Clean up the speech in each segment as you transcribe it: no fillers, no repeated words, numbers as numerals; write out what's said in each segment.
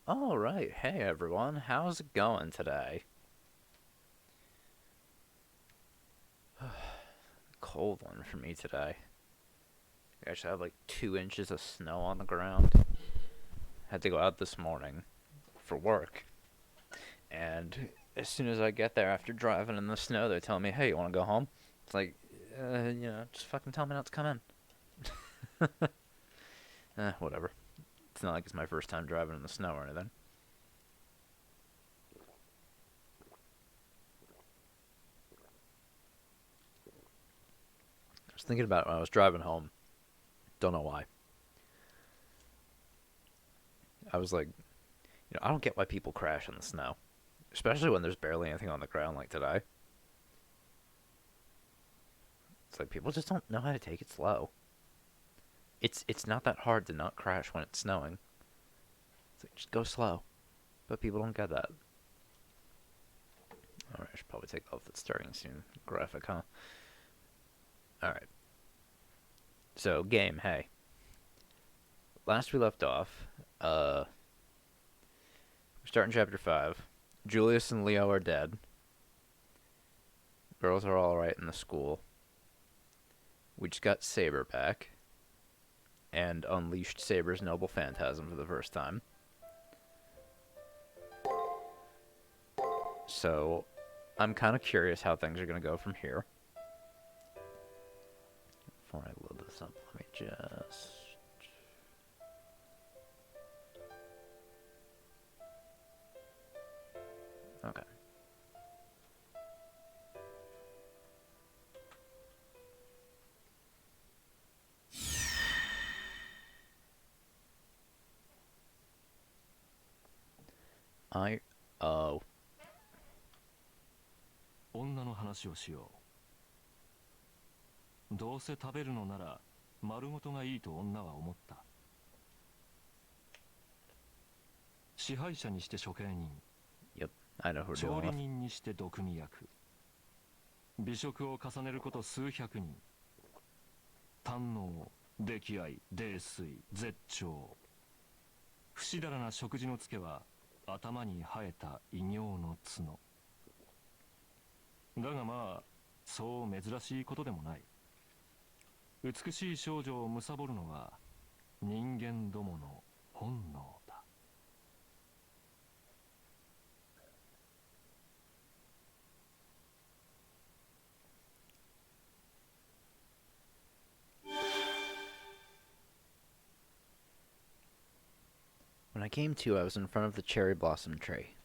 All right, hey everyone, how's it going today? Cold one for me today. We actually have like 2 inches of snow on the ground. Had to go out this morning for work, and as soon as I get there after driving in the snow, they tell me, "Hey, you want to go home?" It's like, just fucking tell me not to come in. Whatever. It's not like it's my first time driving in the snow or anything. I was thinking about it when I was driving home. Don't know why. I was like, I don't get why people crash in the snow, especially when there's barely anything on the ground like today. It's like people just don't know how to take it slow. It's not that hard to not crash when it's snowing. It's like just go slow, but people don't get that. All right, I should probably take off that starting soon graphic, huh? All right. So game, hey. Last we left off, we're starting chapter 5. Julius and Leo are dead. Girls are all right in the school. We just got Saber back and unleashed Saber's noble phantasm for the first time. So I'm kind of curious how things are going to go from here. Before I load this up, let me just... Okay. I... Oh. 女の話をしよう。どうせ食べるのなら丸ごとがいいと女は思った。支配者にして処刑人、 Yep, I know who we're 調 dealing 理 with. 人にして毒味役、美食を重ねること数百人、堪能、溺愛、泥酔、絶頂。不死だらな食事のつけは頭に生えた異形の角。だがまあそう珍しいことでもない。美しい少女を貪るのは人間どもの本能だ。When I came to, I was in front of the cherry blossom tree.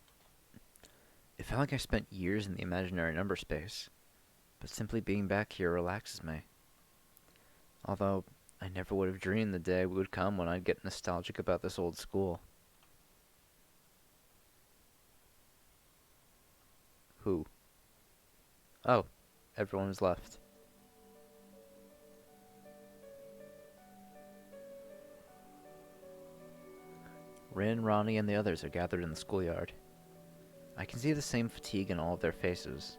It felt like I spent years in the imaginary number space, but simply being back here relaxes me. Although, I never would have dreamed the day would come when I'd get nostalgic about this old school. Who? Oh, everyone has left. Rin, Ronnie, and the others are gathered in the schoolyard. I can see the same fatigue in all of their faces.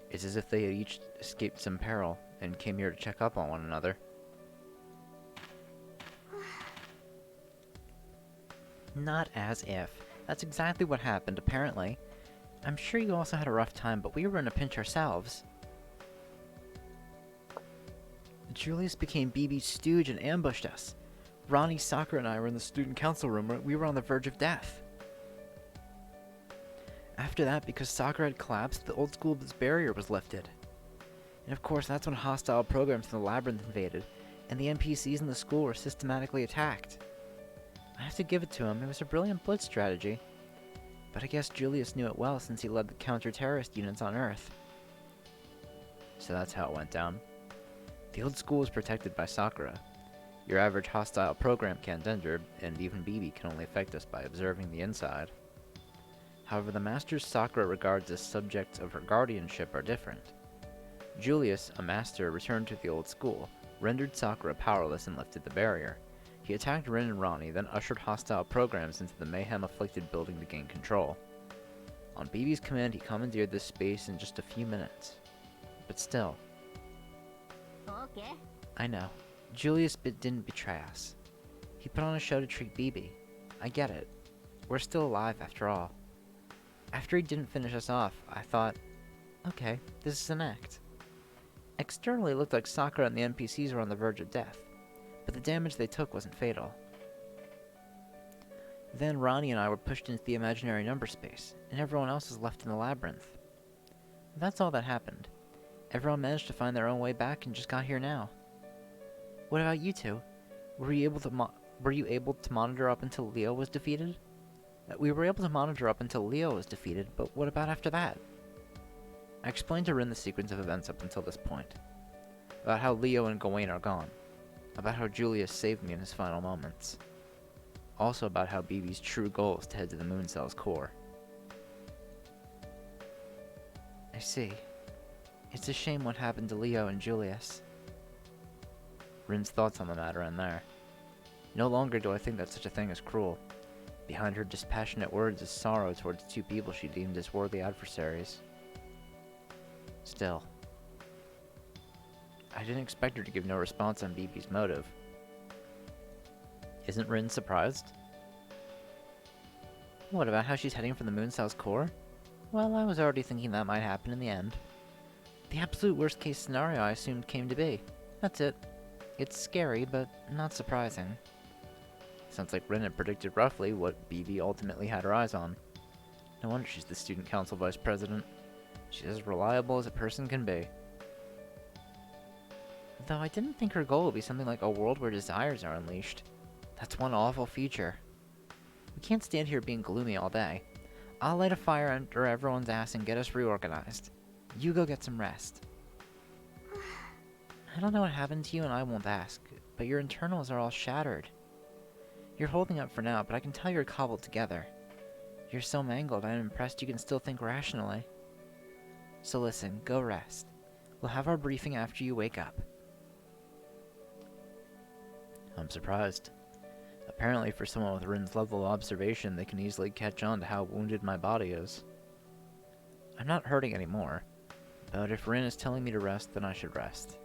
It's as if they had each escaped some peril and came here to check up on one another. Not as if. That's exactly what happened, apparently. I'm sure you also had a rough time, but we were in a pinch ourselves. Julius became BB's stooge and ambushed us. Ronnie, Sakura, and I were in the student council room where we were on the verge of death. After that, because Sakura had collapsed, the old school's barrier was lifted. And of course, that's when hostile programs from the labyrinth invaded, and the NPCs in the school were systematically attacked. I have to give it to him, it was a brilliant blitz strategy. But I guess Julius knew it well since he led the counter-terrorist units on Earth. So that's how it went down. The old school was protected by Sakura. Your average hostile program can't enter, and even BB can only affect us by observing the inside. However, the masters Sakura regards as subjects of her guardianship are different. Julius, a master, returned to the old school, rendered Sakura powerless and lifted the barrier. He attacked Rin and Ronnie, then ushered hostile programs into the mayhem-afflicted building to gain control. On BB's command, he commandeered this space in just a few minutes. But still... Okay. I know. Julius didn't betray us. He put on a show to treat BB. I get it. We're still alive after all. After he didn't finish us off, I thought, okay, this is an act. Externally, it looked like Sakura and the NPCs were on the verge of death, but the damage they took wasn't fatal. Then Ronnie and I were pushed into the imaginary number space, and everyone else was left in the labyrinth. That's all that happened. Everyone managed to find their own way back and just got here now. What about you two? Were you able to monitor up until Leo was defeated? We were able to monitor up until Leo was defeated, but what about after that? I explained to Rin the sequence of events up until this point. About how Leo and Gawain are gone. About how Julius saved me in his final moments. Also about how BB's true goal is to head to the moon cell's core. I see. It's a shame what happened to Leo and Julius. Rin's thoughts on the matter end there. No longer do I think that such a thing is cruel. Behind her dispassionate words is sorrow towards two people she deemed as worthy adversaries. Still, I didn't expect her to give no response on BB's motive. Isn't Rin surprised? What about how she's heading for the moon cell's core? Well, I was already thinking that might happen in the end. The absolute worst case scenario I assumed came to be. That's it. It's scary, but not surprising. Sounds like Rin had predicted roughly what BB ultimately had her eyes on. No wonder she's the student council vice president. She's as reliable as a person can be. Though I didn't think her goal would be something like a world where desires are unleashed. That's one awful future. We can't stand here being gloomy all day. I'll light a fire under everyone's ass and get us reorganized. You go get some rest. I don't know what happened to you and I won't ask, but your internals are all shattered. You're holding up for now, but I can tell you're cobbled together. You're so mangled, I'm impressed you can still think rationally. So listen, go rest. We'll have our briefing after you wake up. I'm surprised. Apparently for someone with Rin's level of observation, they can easily catch on to how wounded my body is. I'm not hurting anymore, but if Rin is telling me to rest, then I should rest.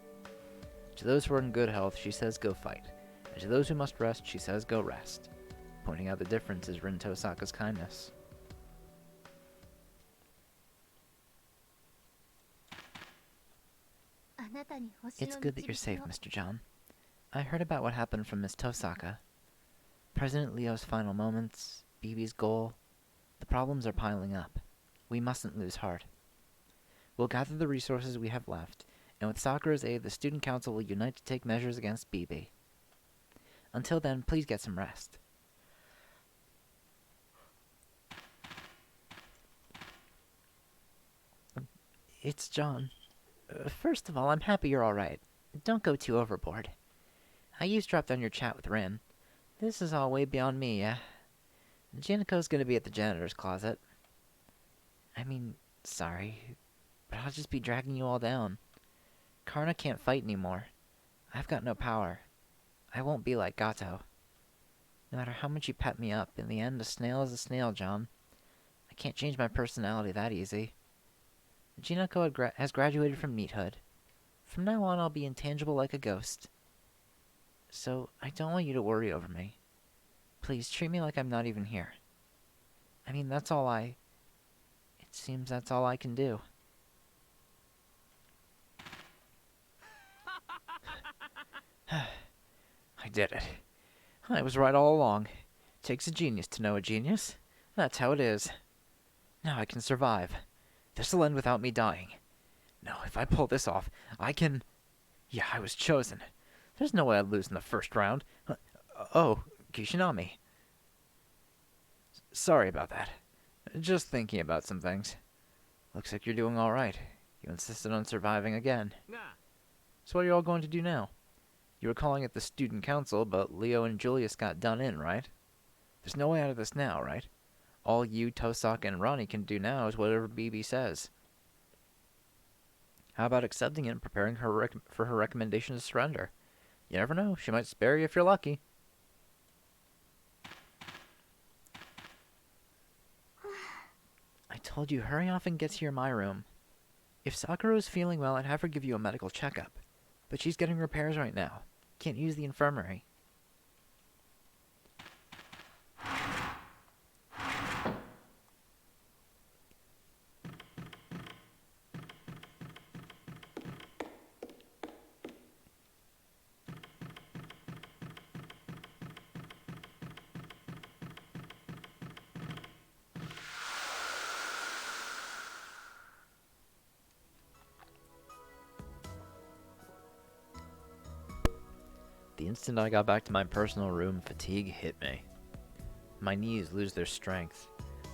To those who are in good health, she says go fight, and to those who must rest, she says go rest, pointing out the difference is Rin Tosaka's kindness. It's good that you're safe, Mr. John. I heard about what happened from Miss Tosaka. President Leo's final moments, BB's goal. The problems are piling up. We mustn't lose heart. We'll gather the resources we have left, and with Sakura's aid, the Student Council will unite to take measures against BB. Until then, please get some rest. It's John. First of all, I'm happy you're alright. Don't go too overboard. I eavesdropped on your chat with Rin. This is all way beyond me, yeah? Janako's gonna be at the janitor's closet. I mean, sorry, but I'll just be dragging you all down. Karna can't fight anymore. I've got no power. I won't be like Gato. No matter how much you pet me up, in the end, a snail is a snail, John. I can't change my personality that easy. Jinako has graduated from meathood. From now on, I'll be intangible like a ghost. So, I don't want you to worry over me. Please, treat me like I'm not even here. I mean, It seems that's all I can do. I did it. I was right all along. Takes a genius to know a genius. That's how it is. Now I can survive. This'll end without me dying. No, if I pull this off, I can... Yeah, I was chosen. There's no way I'd lose in the first round. Oh, Kishinami. Sorry about that. Just thinking about some things. Looks like you're doing all right. You insisted on surviving again. So what are you all going to do now? You were calling it the Student Council, but Leo and Julius got done in, right? There's no way out of this now, right? All you, Tosaka, and Ronnie can do now is whatever BB says. How about accepting it and preparing for her recommendation to surrender? You never know, she might spare you if you're lucky. I told you, hurry off and get to my room. If Sakura was feeling well, I'd have her give you a medical checkup. But she's getting repairs right now. Can't use the infirmary. The instant I got back to my personal room, fatigue hit me. My knees lose their strength.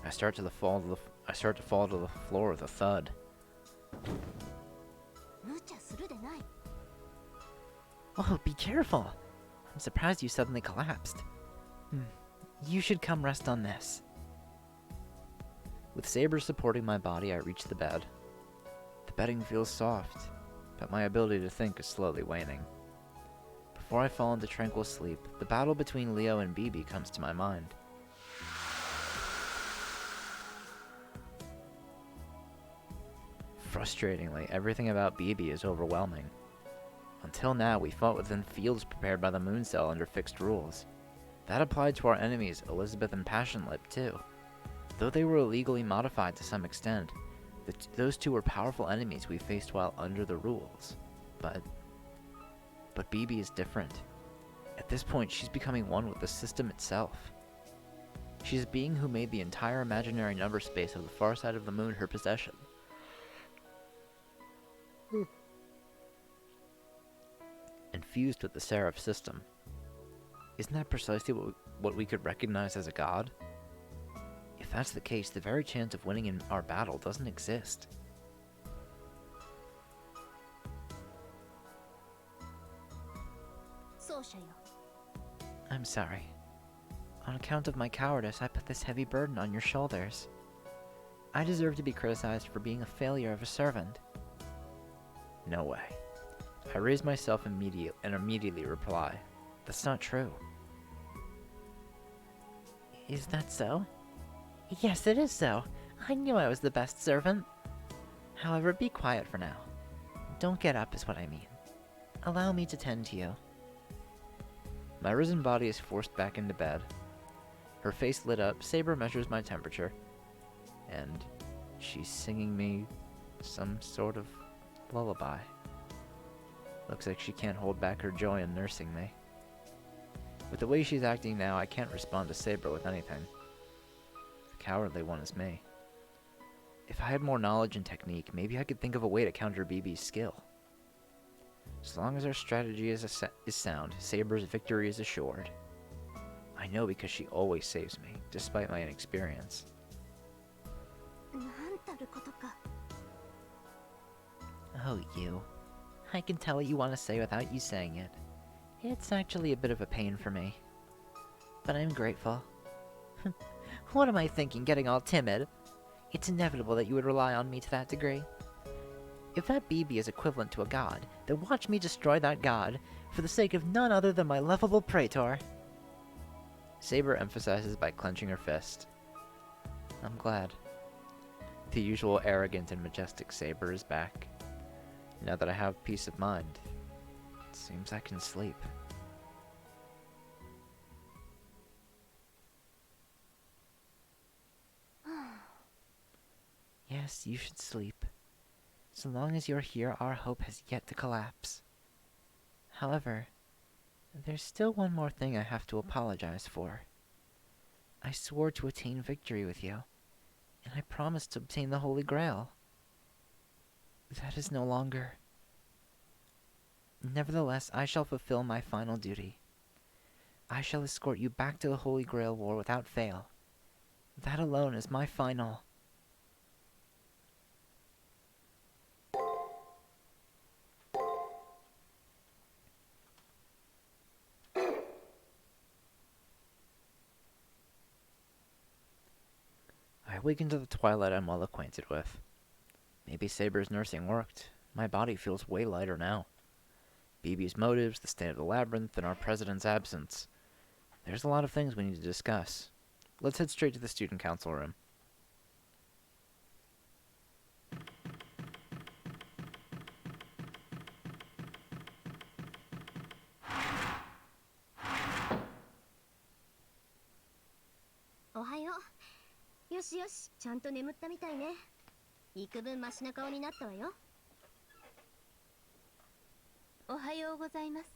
I start to fall to the floor with a thud. 無茶するでない。 Oh, be careful! I'm surprised you suddenly collapsed. You should come rest on this. With Saber supporting my body, I reach the bed. The bedding feels soft, but my ability to think is slowly waning. Before I fall into tranquil sleep, the battle between Leo and Bibi comes to my mind. Frustratingly, everything about Bibi is overwhelming. Until now, we fought within fields prepared by the Moon Cell under fixed rules. That applied to our enemies, Elizabeth and Passionlip, too. Though they were illegally modified to some extent, those two were powerful enemies we faced while under the rules. But Bibi is different. At this point, she's becoming one with the system itself. She's a being who made the entire imaginary number space of the far side of the moon her possession. And fused with the Seraph system. Isn't that precisely what we could recognize as a god? If that's the case, the very chance of winning in our battle doesn't exist. I'm sorry. On account of my cowardice, I put this heavy burden on your shoulders. I deserve to be criticized for being a failure of a servant. No way. I raise myself and immediately reply, "That's not true." Is that so? Yes, it is so. I knew I was the best servant. However, be quiet for now. Don't get up is what I mean. Allow me to tend to you. My risen body is forced back into bed. Her face lit up, Saber measures my temperature, and she's singing me some sort of lullaby. Looks like she can't hold back her joy in nursing me. With the way she's acting now, I can't respond to Saber with anything. The cowardly one is me. If I had more knowledge and technique, maybe I could think of a way to counter BB's skill. As long as our strategy is sound, Saber's victory is assured. I know because she always saves me, despite my inexperience. なんたることか。 Oh, you. I can tell what you want to say without you saying it. It's actually a bit of a pain for me. But I'm grateful. What am I thinking, getting all timid? It's inevitable that you would rely on me to that degree. If that BB is equivalent to a god, then watch me destroy that god, for the sake of none other than my lovable Praetor. Saber emphasizes by clenching her fist. I'm glad. The usual arrogant and majestic Saber is back. Now that I have peace of mind, it seems I can sleep. Yes, you should sleep. So long as you're here, our hope has yet to collapse. However, there's still one more thing I have to apologize for. I swore to attain victory with you, and I promised to obtain the Holy Grail. That is no longer. Nevertheless, I shall fulfill my final duty. I shall escort you back to the Holy Grail War without fail. That alone is my final. I awaken to the twilight I'm well acquainted with. Maybe Saber's nursing worked. My body feels way lighter now. BB's motives, the state of the labyrinth, and our president's absence. There's a lot of things we need to discuss. Let's head straight to the student council room. Ohayo. よしよし、ちゃんと眠ったみたいね。幾分マシな顔になったわよ。おはようございます。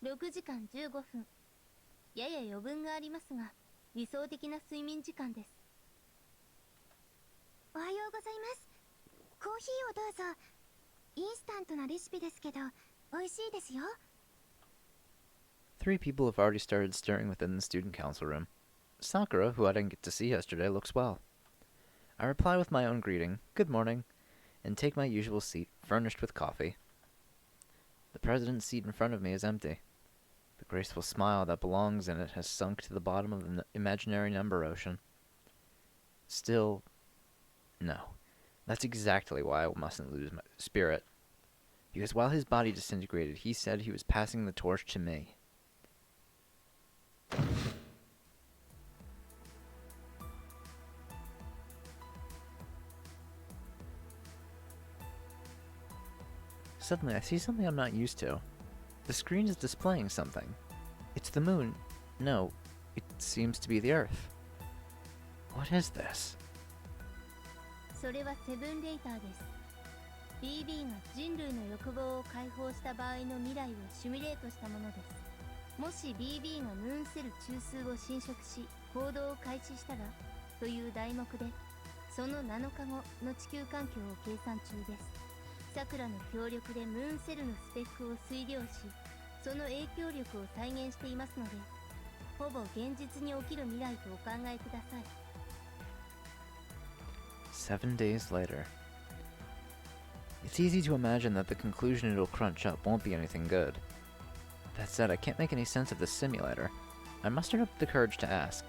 6時間15分。やや余分がありますが、理想的な睡眠時間です。おはようございます。コーヒーをどうぞ。インスタントなレシピですけど、美味しいですよ。3 people have already started stirring within the student council room. Sakura, who I didn't get to see yesterday, looks well. I reply with my own greeting, "Good morning," and take my usual seat, furnished with coffee. The president's seat in front of me is empty. The graceful smile that belongs in it has sunk to the bottom of the imaginary number ocean. Still, no. That's exactly why I mustn't lose my spirit. Because while his body disintegrated, he said he was passing the torch to me. Suddenly, I see something I'm not used to. The screen is displaying something. It's the moon. No, it seems to be the Earth. What is this? それはセブンレイターです。 BB が人類の欲望を解放した場合の未来をシミュレートしたものです。もし BB がムーンセル中枢を侵食し行動を開始したらという題目で、その7日後の地球環境を計算中です。さくらの協力でムーンセルのスペックを推量し、その影響力を再現していますので、ほぼ現実に起きる未来とお考えください。 7 days later. It's easy to imagine that the conclusion it'll crunch up won't be anything good. That said, I can't make any sense of the simulator. I mustered up the courage to ask,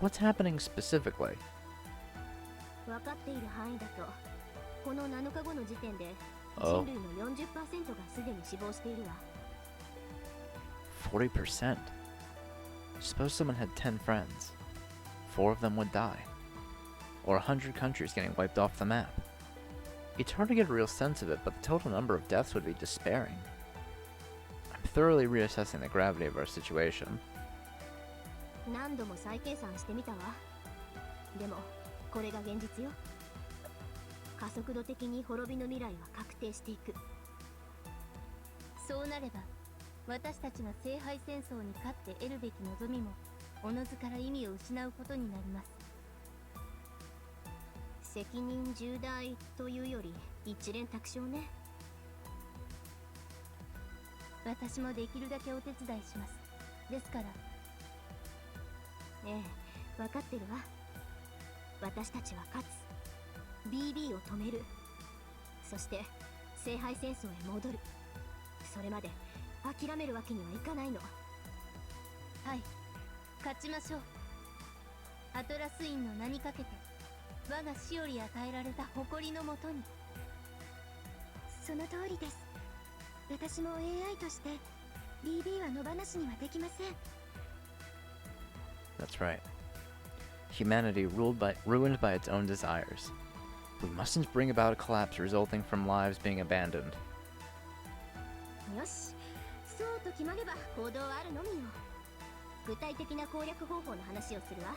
what's happening specifically? 分かっている範囲だと、この7日後の時点で人 Oh, 類の 40% がすでに死亡しているわ。 40%. Suppose someone had 10 friends. 4 of them would die. Or 100 countries getting wiped off the map. It's hard to get a real sense of it, but the total number of deaths would be despairing. I'm thoroughly reassessing the gravity of our situation. 何度も再計算してみたわ。でもこれが現実よ。加速度的に滅びの未来は確定していく。そうなれば私たちが聖杯戦争に勝って得るべき望みもおのずから意味を失うことになります。責任重大というより一連卓上ね。私もできるだけお手伝いします。ですから。ええ、分かってるわ。私たちは勝つ。BB を止める。そして聖杯戦争へ戻る。それまで諦めるわけにはいかないの。はい、勝ちましょう。アトラス院の名にかけて我が死より与えられた誇りのもとに。その通りです。私も AI として BB は野放しにはできません。 That's right. Humanity ruined by its own desires. We mustn't bring about a collapse resulting from lives being abandoned. よし、そうと決まれば行動はあるのみよ。具体的な攻略方法の話をするわ。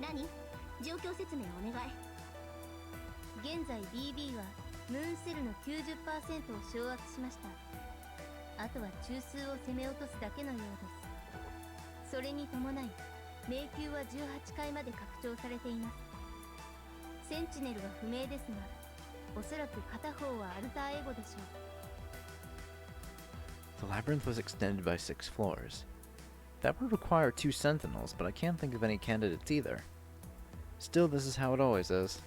何？状況説明をお願い。現在 BB はムーンセルの 90% を掌握しました。あとは中枢を攻め落とすだけのようです。それに伴い迷宮は18階まで拡張されています。センチネルは不明ですが、おそらく片方はアルターエゴでしょう。 The labyrinth was extended by 6 floors. That would require 2 sentinels, but I can't think of any candidates either. Still, this is how it always is.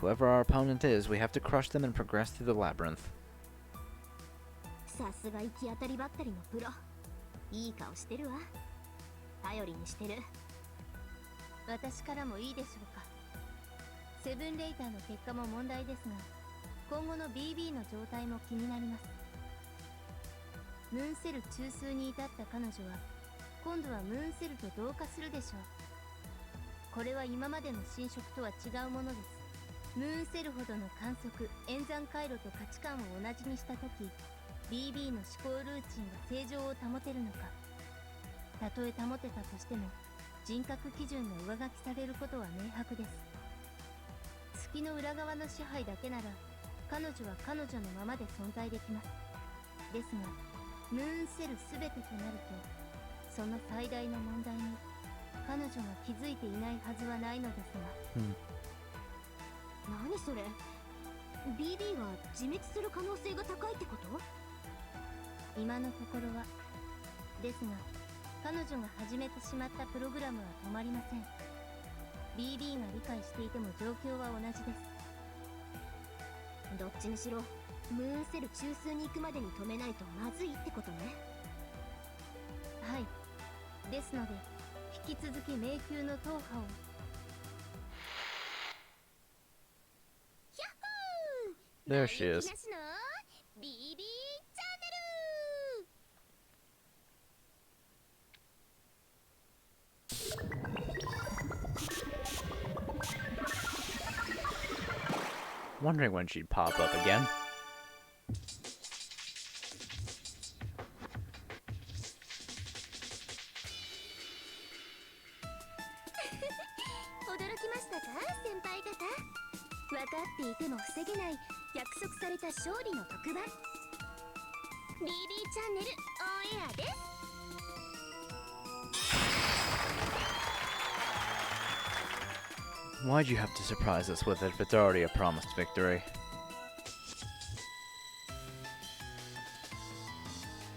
Whoever our opponent is, we have to crush them and progress through the labyrinth. さすが行き当たりばったりのプロ。いい顔してるわ。頼りにしてる。私からもいいでしょうか。セブンレイターの結果も問題ですが、今後の BB の状態も気になります。ムーンセル中枢に至った彼女は今度はムーンセルと同化するでしょう。これは今までの侵食とは違うものです。ムーンセルほどの観測、演算回路と価値観を同じにしたとき、BB の思考ルーチンが正常を保てるのか。たとえ保てたとしても人格基準が上書きされることは明白です。月の裏側の支配だけなら彼女は彼女のままで存在できます。ですがムーンセル全てとなると、その最大の問題に彼女が気づいていないはずはないのですが。何それ？ BB が自滅する可能性が高いってこと？今のところは。ですが彼女が始めてしまったプログラムは止まりません。 BB が理解していても状況は同じです。どっちにしろムーンセル中枢に行くまでに止めないとまずいってことね。はい、ですので引き続き迷宮の踏破を。There she is. BB チャンネル。 Wondering when she'd pop up again. 驚きましたか先輩方。分かっていても防げない約束された勝利の特番 BB チャンネルオンエアです。Why'd you have to surprise us with it if it's already a promised victory?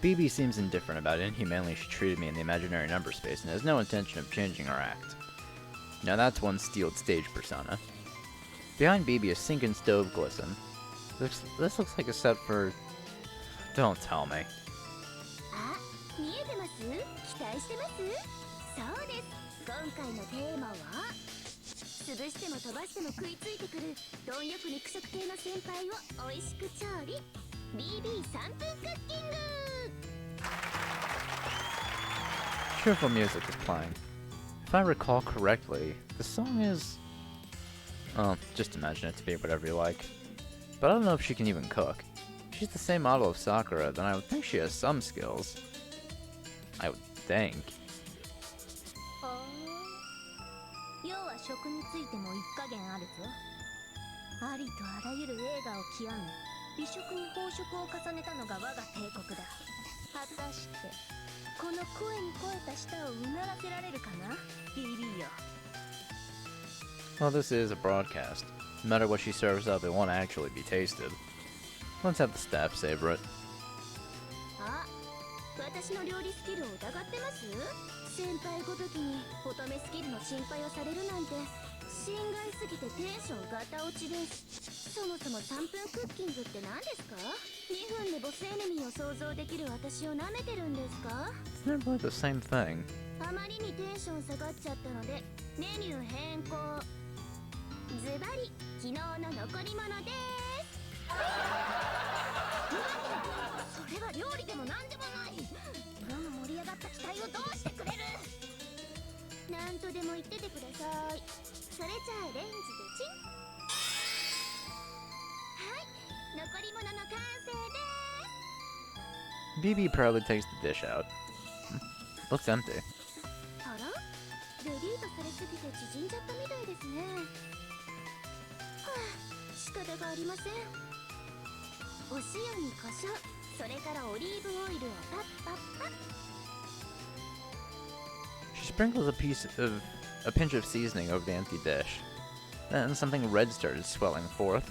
BB seems indifferent about inhumanely she treated me in the imaginary number space and has no intention of changing her act. Now that's one steeled stage persona. Behind BB is Sink and Stove glisten. This looks like a set for... Don't tell me. あ、見えてます？期待してます？そうです。今回のテーマは潰しても飛ばしても食いついてくる貪欲肉食系の先輩を美味しく調理 BB3 分クッキング。 Cheerful music is playing. If I recall correctly, the song is... Oh, just imagine it to be whatever you like. But I don't know if she can even cook. If she's the same model of Sakura, then I would think she has some skills. I would think. 要は食についても一加減あるぞ。ありとあらゆる映画を極め美食に飽食を重ねたのが我が帝国だ。果たしてこの声に肥えた舌をうならせられるかな BB よ。 Well, this is a broadcast. No matter what she serves up, it won't actually be tasted. Let's have the staff savor it. あ、私の料理スキルを疑ってます？先輩ごときに乙女スキルの心配をされるなんて心外すぎてテンションガタ落ちです。そもそも3分クッキングって何ですか？2分でボスエネミーを想像できる私を舐めてるんですか？ It's never really the same thing. あまりにテンション下がっちゃったのでメニュー変更。ズバリ昨日の残り物です。それは料理でも何でもない。この盛り上がった期待をどうしてくれる？なんとでも言っててください。それじゃあレンジでチン。はい、残り物の完成です。 BB proudly takes the dish out. Looks empty. あら、レディートされすぎて縮んじゃったみたいですね。はあ、仕方がありません。お塩に胡椒、それからオリーブオイルをパッパッパッ。 She sprinkles a pinch of seasoning over the empty dish. Then something red started swelling forth.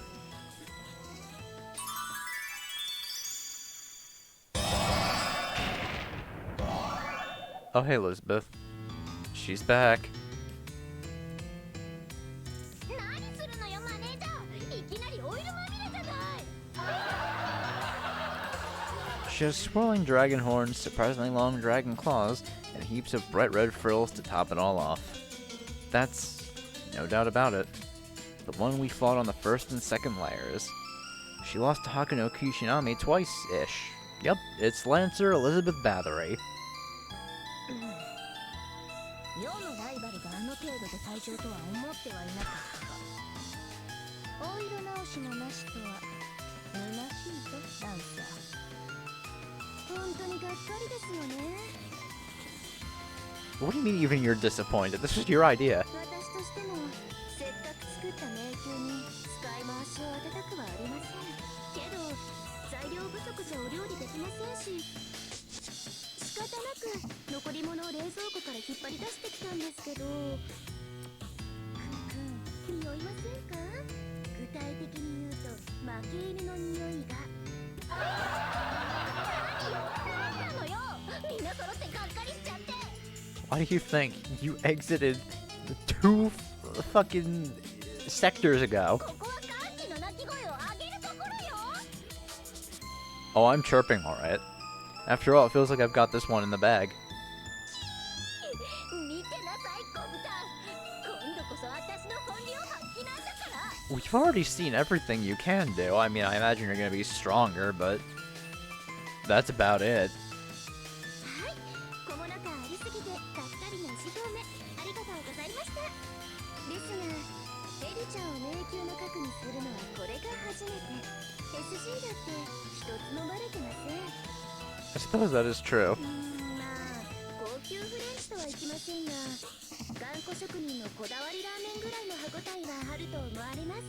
Oh, hey, Elizabeth. She's back. 何するのよマネージャー。いきなりオイルまみれじゃない。 She has swirling dragon horns, surprisingly long dragon claws, and heaps of bright red frills to top it all off. That's no doubt about it. The one we fought on the first and second layers. She lost to Hakuno Kishinami twice-ish. Yep, it's Lancer Elizabeth Bathory. 世のライバルがあの程度で退場とは思ってはいなかった。オイル直しのなしとは虚しいぞダンサー。本当にがっかりですよね。 What do you mean even you're disappointed? This was your idea. 私としてもせっかく作った迷宮に使い回しを当てたくはありませんけど材料不足じゃお料理できませんし仕方なく残り物を冷蔵庫から引っ張り出してきたんですけどくん匂いませんか？具体的に言うと負け犬の匂いが。何よ何なのよみんな揃って Why do you think you exited 2 fucking sectors ago? ここは歓喜の鳴き声を上げるところよ。 Oh, I'm chirping alright. After all, it feels like I've got this one in the bag. 見てなさい小豚。今度こそ私の本領発揮なんだから。 We've already seen everything you can do. I mean, I imagine you're gonna be stronger, but that's about it. はい、小物感ありすぎてがっかりな意思表明ありがとうございました。ですが、エリちゃんを迷宮の核にするのはこれが初めて。SG だって一つもバレてません。 I suppose that is true. まあ高級フレンチとはいきませんが、頑固職人のこだわりラーメンぐらいの歯ごたえはあると思われます。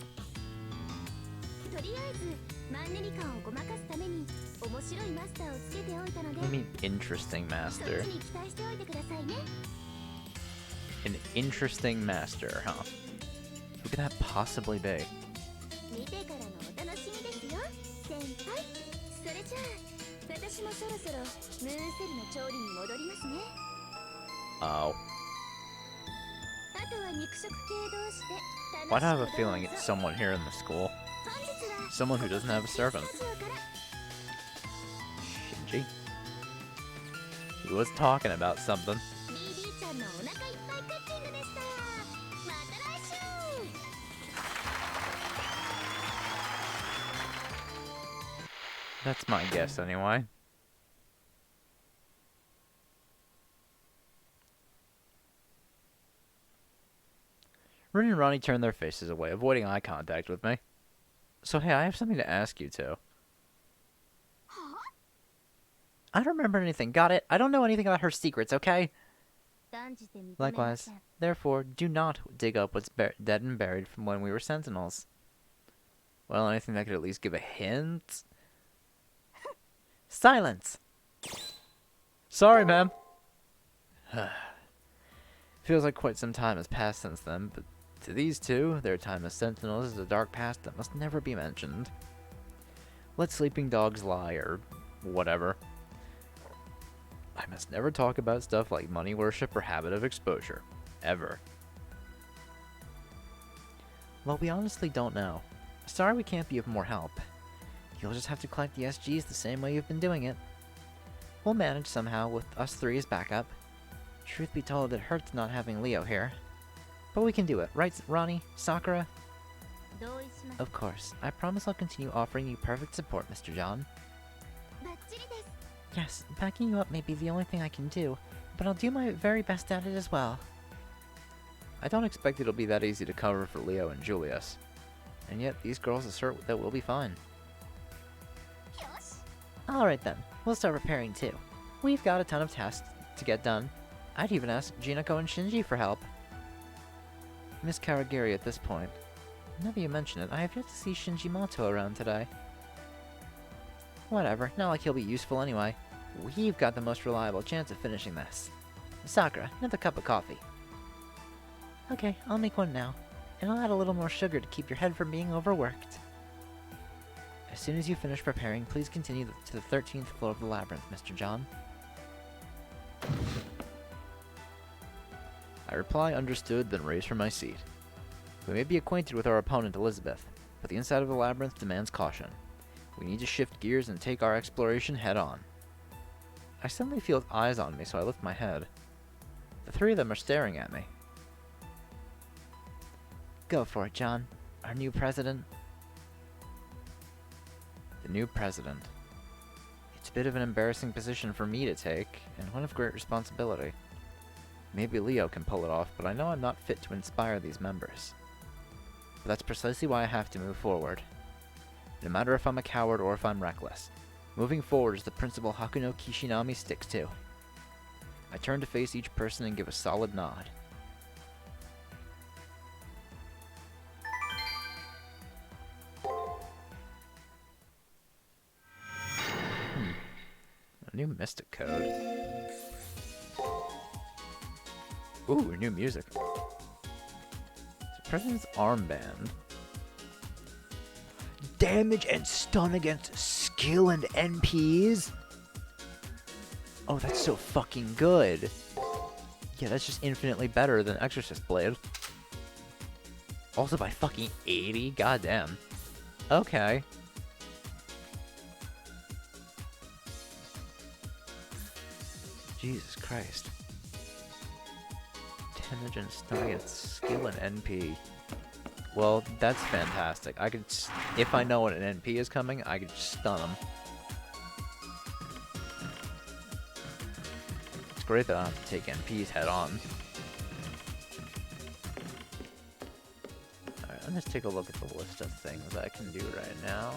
とりあえずマンネリ感をごまかすために面白いマスターをつけておいたので、 I mean, interesting 一 master. つに期待しておいてくださいね。 An interesting master, huh? Who could that possibly be? 見てからのお楽しみですよ、先輩。それじゃあ私もそろそろムーンセルの調理に戻りますね。 Oh. あとは肉食系同士で Why do I 楽 have し a くどうぞ。 feeling it's someone here in the school? 本日は Someone who doesn't have a servant. スタジオから Shinji? He was talking about something. BB ちゃんのお腹いっぱいクッキングでした。また来週。 That's my guess, anyway. Rin and Ronnie turned their faces away, avoiding eye contact with me. So hey, I have something to ask you two. I don't remember anything, got it? I don't know anything about her secrets, okay? 断じて認めま Likewise. せん。 Therefore, do not dig up what's dead and buried from when we were sentinels. Well, anything that could at least give a hint? Silence! Sorry, ma'am. Feels like quite some time has passed since then, but to these two, their time as sentinels is a dark past that must never be mentioned. Let sleeping dogs lie, or whatever. I must never talk about stuff like money worship or habit of exposure. Ever. Well, we honestly don't know. Sorry we can't be of more help. You'll just have to collect the SGs the same way you've been doing it. We'll manage somehow with us three as backup. Truth be told, it hurts not having Leo here. But we can do it, right, Ronnie? Sakura? 同意します。 Of course. I promise I'll continue offering you perfect support, Mr. John. バッチリです。 Yes, backing you up may be the only thing I can do, but I'll do my very best at it as well. I don't expect it'll be that easy to cover for Leo and Julius. And yet, these girls assert that we'll be fine. よし。 Alright then, we'll start preparing too. We've got a ton of tasks to get done. I'd even ask Jinako and Shinji for help. Miss Karagiri at this point. Now that you mention it, I have yet to see Shinji Mato around today. Whatever, not like he'll be useful anyway. We've got the most reliable chance of finishing this. Sakura, another cup of coffee. Okay, I'll make one now. And I'll add a little more sugar to keep your head from being overworked. As soon as you finish preparing, please continue to the 13th floor of the labyrinth, Mr. John. I reply understood, then raise from my seat. We may be acquainted with our opponent Elizabeth, but the inside of the labyrinth demands caution. We need to shift gears and take our exploration head on. I suddenly feel eyes on me, so I lift my head. The three of them are staring at me. Go for it, John. Our new president. The new president. It's a bit of an embarrassing position for me to take, and one of great responsibility. Maybe Leo can pull it off, but I know I'm not fit to inspire these members. But that's precisely why I have to move forward. No matter if I'm a coward or if I'm reckless, moving forward is the principle Hakuno Kishinami sticks to. I turn to face each person and give a solid nod. A new mystic code. Ooh, new music. President's armband. Damage and stun against skill and NPs? Oh, that's so fucking good. Yeah, that's just infinitely better than Exorcist Blade. Also by fucking 80? Goddamn. Okay. Jesus Christ. Damage and stunning and skill and NP. Well, that's fantastic. I could, if I know when an NP is coming, I could stun him. It's great that I don't have to take NPs head on. Alright, let's just take a look at the list of things I can do right now.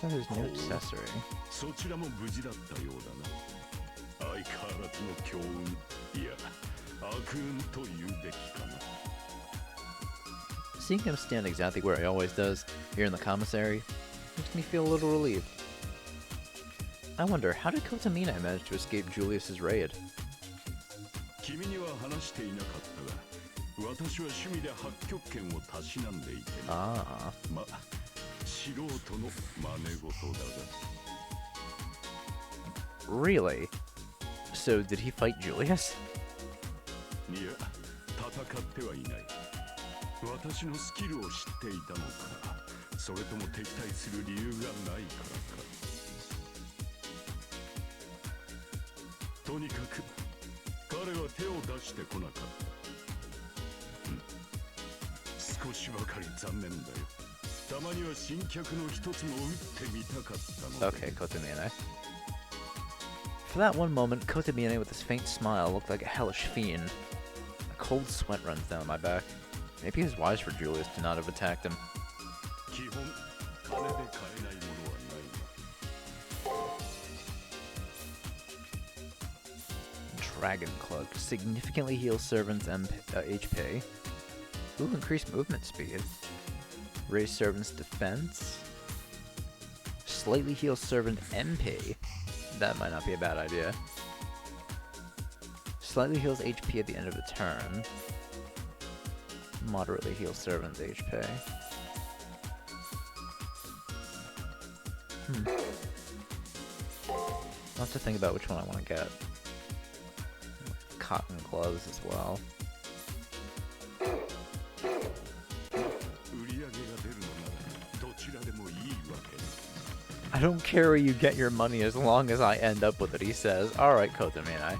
There's no accessory. そちらも無事だったようだな。相変わらずの強運、いや、悪運と言うべきかな。 Seeing him stand exactly where he always does, here in the commissary, makes me feel a little relieved. I wonder, how did Kotamine manage to escape Julius's raid? 君には話していなかったが、私は趣味で八極拳をたしなんでいてね。Ah. ま、素人の真似事だが。 Really? So did he fight Julius? いや、戦ってはいない。私のスキルを知っていたのか、それとも敵対する理由がないからか。とにかく彼は手を出してこなかった。少しばかり残念だよ。たまには新脚の一つも打ってみたかったので。 Okay, Kotamine. For that one moment, Kotamine with his faint smile looked like a hellish fiend. A cold sweat runs down my back. Maybe it was wise for Julius to not have attacked him. 基本金で買えないものはないが。 Dragon Cloak significantly heals servants' HP. Ooh, increased movement speed. Raise servants' defense. Slightly heals servant MP. That might not be a bad idea. Slightly heals HP at the end of a turn. Moderately heals servant's HP. I'll have to think about which one I want to get. Cotton gloves as well. I don't care where you get your money as long as I end up with it, he says. Alright, Kotamine.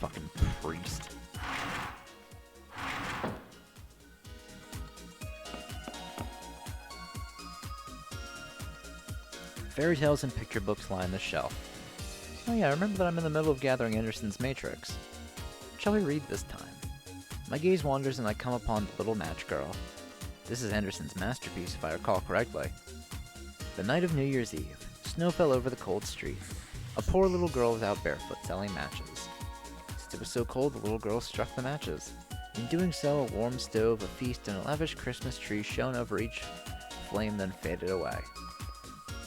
Fucking priest. Fairy tales and picture books line the shelf. Oh yeah, remember that I'm in the middle of gathering Anderson's Matrix. Shall we read this time? My gaze wanders and I come upon the little match girl. This is Anderson's masterpiece, if I recall correctly. The night of New Year's Eve, snow fell over the cold street. A poor little girl was out barefoot selling matches. Since it was so cold, the little girl struck the matches. In doing so, a warm stove, a feast, and a lavish Christmas tree shone over each flame, then faded away.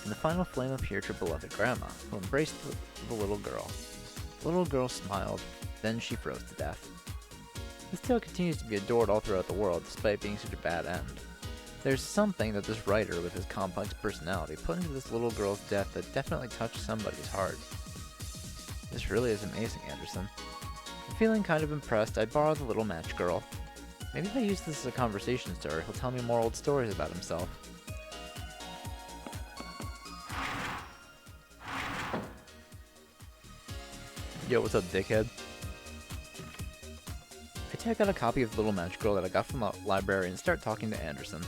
In the final flame appeared her beloved grandma, who embraced the little girl. The little girl smiled, then she froze to death. This tale continues to be adored all throughout the world, despite being such a bad end. There's something that this writer, with his complex personality, put into this little girl's death that definitely touched somebody's heart. This really is amazing, Anderson. I'm feeling kind of impressed. I borrowed the little match girl. Maybe if I use this as a conversation starter, he'll tell me more old stories about himself. Yo, what's up, dickhead? I take out a copy of Little Match Girl that I got from the library and start talking to Anderson.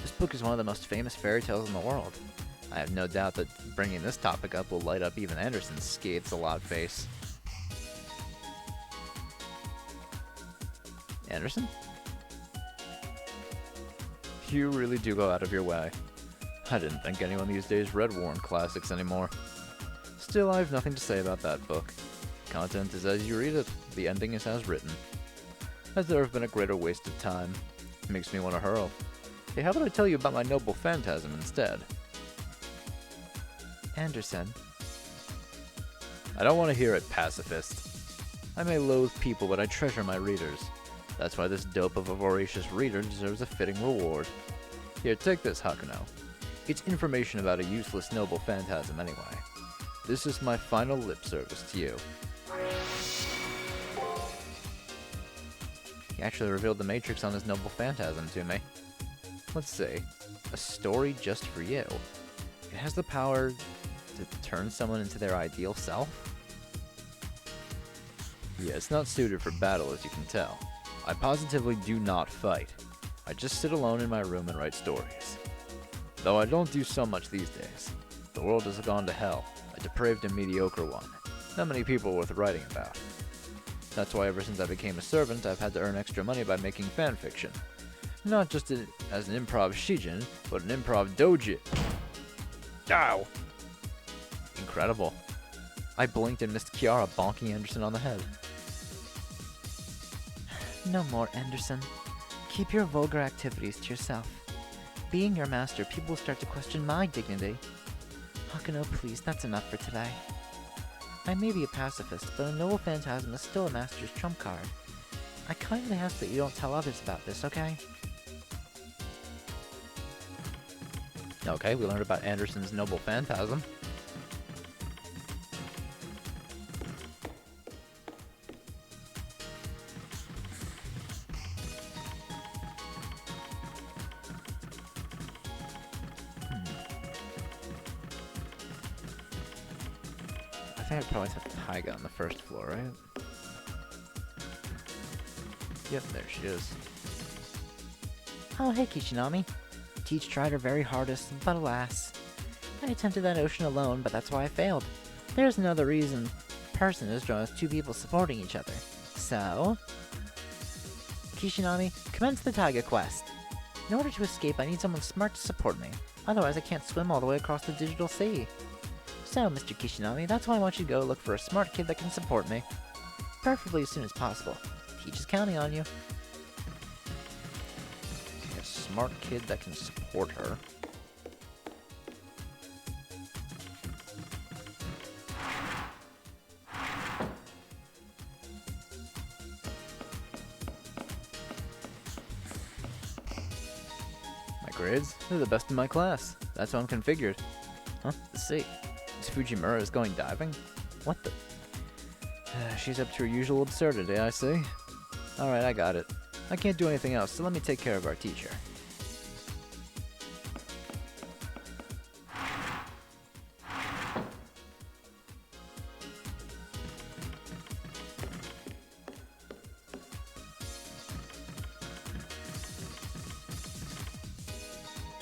This book is one of the most famous fairy tales in the world. I have no doubt that bringing this topic up will light up even Anderson's scathed-a-lot face. Anderson? You really do go out of your way. I didn't think anyone these days read Warren classics anymore. Still, I have nothing to say about that book. Content is as you read it, the ending is as written. Has there have been a greater waste of time? It makes me want to hurl. Hey, how about I tell you about my noble phantasm instead? Anderson. I don't want to hear it, pacifist. I may loathe people, but I treasure my readers. That's why this dope of a voracious reader deserves a fitting reward. Here, take this, Hakuno. It's information about a useless noble phantasm anyway. This is my final lip service to you. He actually revealed the matrix on his noble phantasm to me. Let's see. A story just for you. It has the power to turn someone into their ideal self? Yeah, it's not suited for battle, as you can tell. I positively do not fight. I just sit alone in my room and write stories. Though I don't do so much these days. The world has gone to hell, a depraved and mediocre one. Not many people worth writing about. That's why ever since I became a servant, I've had to earn extra money by making fan fiction. Not just as an improv shijin, but an improv doji. Ow! Incredible. I blinked and missed Kiara bonking Anderson on the head. No more, Anderson. Keep your vulgar activities to yourself. Being your master, people will start to question my dignity. Hakuno, please, that's enough for today. I may be a pacifist, but a noble phantasm is still a master's trump card. I kindly ask that you don't tell others about this, okay? Okay, we learned about Anderson's noble phantasm. I think I'd probably have Taiga on the first floor, right? Yep, there she is. Oh, hey, Kishinami. Teach tried her very hardest, but alas. I attempted that ocean alone, but that's why I failed. There's another person as strong as two people supporting each other. So... Kishinami, commence the Taiga quest. In order to escape, I need someone smart to support me. Otherwise, I can't swim all the way across the digital sea. So, Mr. Kishinami, that's why I want you to go look for a smart kid that can support me. Preferably as soon as possible. Teach is counting on you. A smart kid that can support her. My grades? They're the best in my class. That's how I'm configured. Huh? Let's see. Is Fujimura going diving? What the? She's up to her usual absurdity, I see. Alright, I got it. I can't do anything else, so let me take care of our teacher.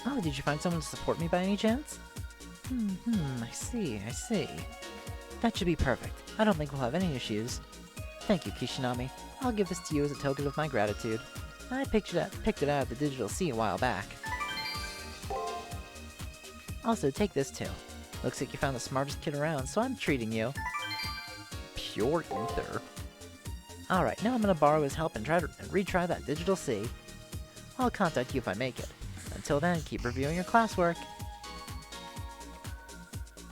Oh, did you find someone to support me by any chance? I see. That should be perfect. I don't think we'll have any issues. Thank you, Kishinami. I'll give this to you as a token of my gratitude. I picked it out of the digital sea a while back. Also, take this too. Looks like you found the smartest kid around, so I'm treating you. Pure ether. Alright, now I'm gonna borrow his help and retry that digital sea. I'll contact you if I make it. Until then, keep reviewing your classwork.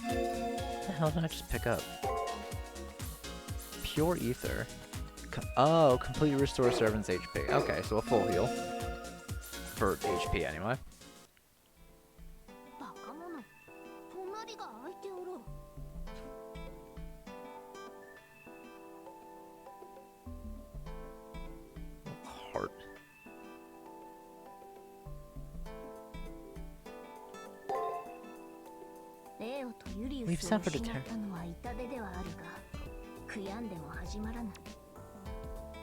What the hell did I just pick up? Pure ether. Oh, completely restore servant's HP. Okay, so a full heal. For HP anyway. Heart. We've suffered a terrible... 悔やんでも始まらぬ。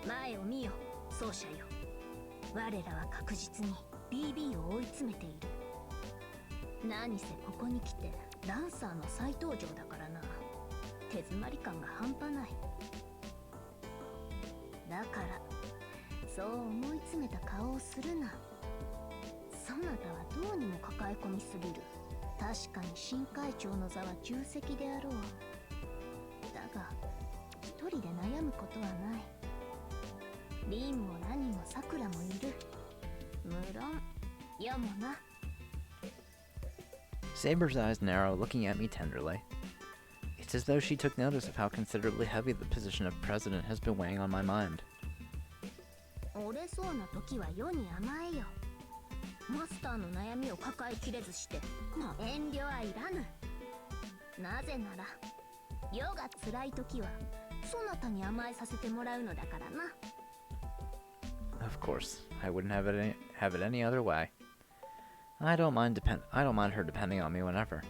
前を見よ、奏者よ。我らは確実に BB を追い詰めている。何せここに来てランサーの再登場だからな。手詰まり感が半端ない。だからそう思い詰めた顔をするな。そんなたはどうにも抱え込みすぎる。確かに新会長の座は重責であろう。だが一人で悩むことはない。リンもラニもサクラもいる。無論世もな。 Saber's eyes narrow, looking at me tenderly. It's as though she took notice of how considerably heavy the position of president has been weighing on my mind. 折れそうな時は世に甘えよ。マスターの悩みを抱えきれずして遠慮はいらぬ。なぜなら世が辛い時はそなたに甘えさせてもらうのだからな。 Of course, I wouldn't have it any other way. I don't mind her depending on me whenever.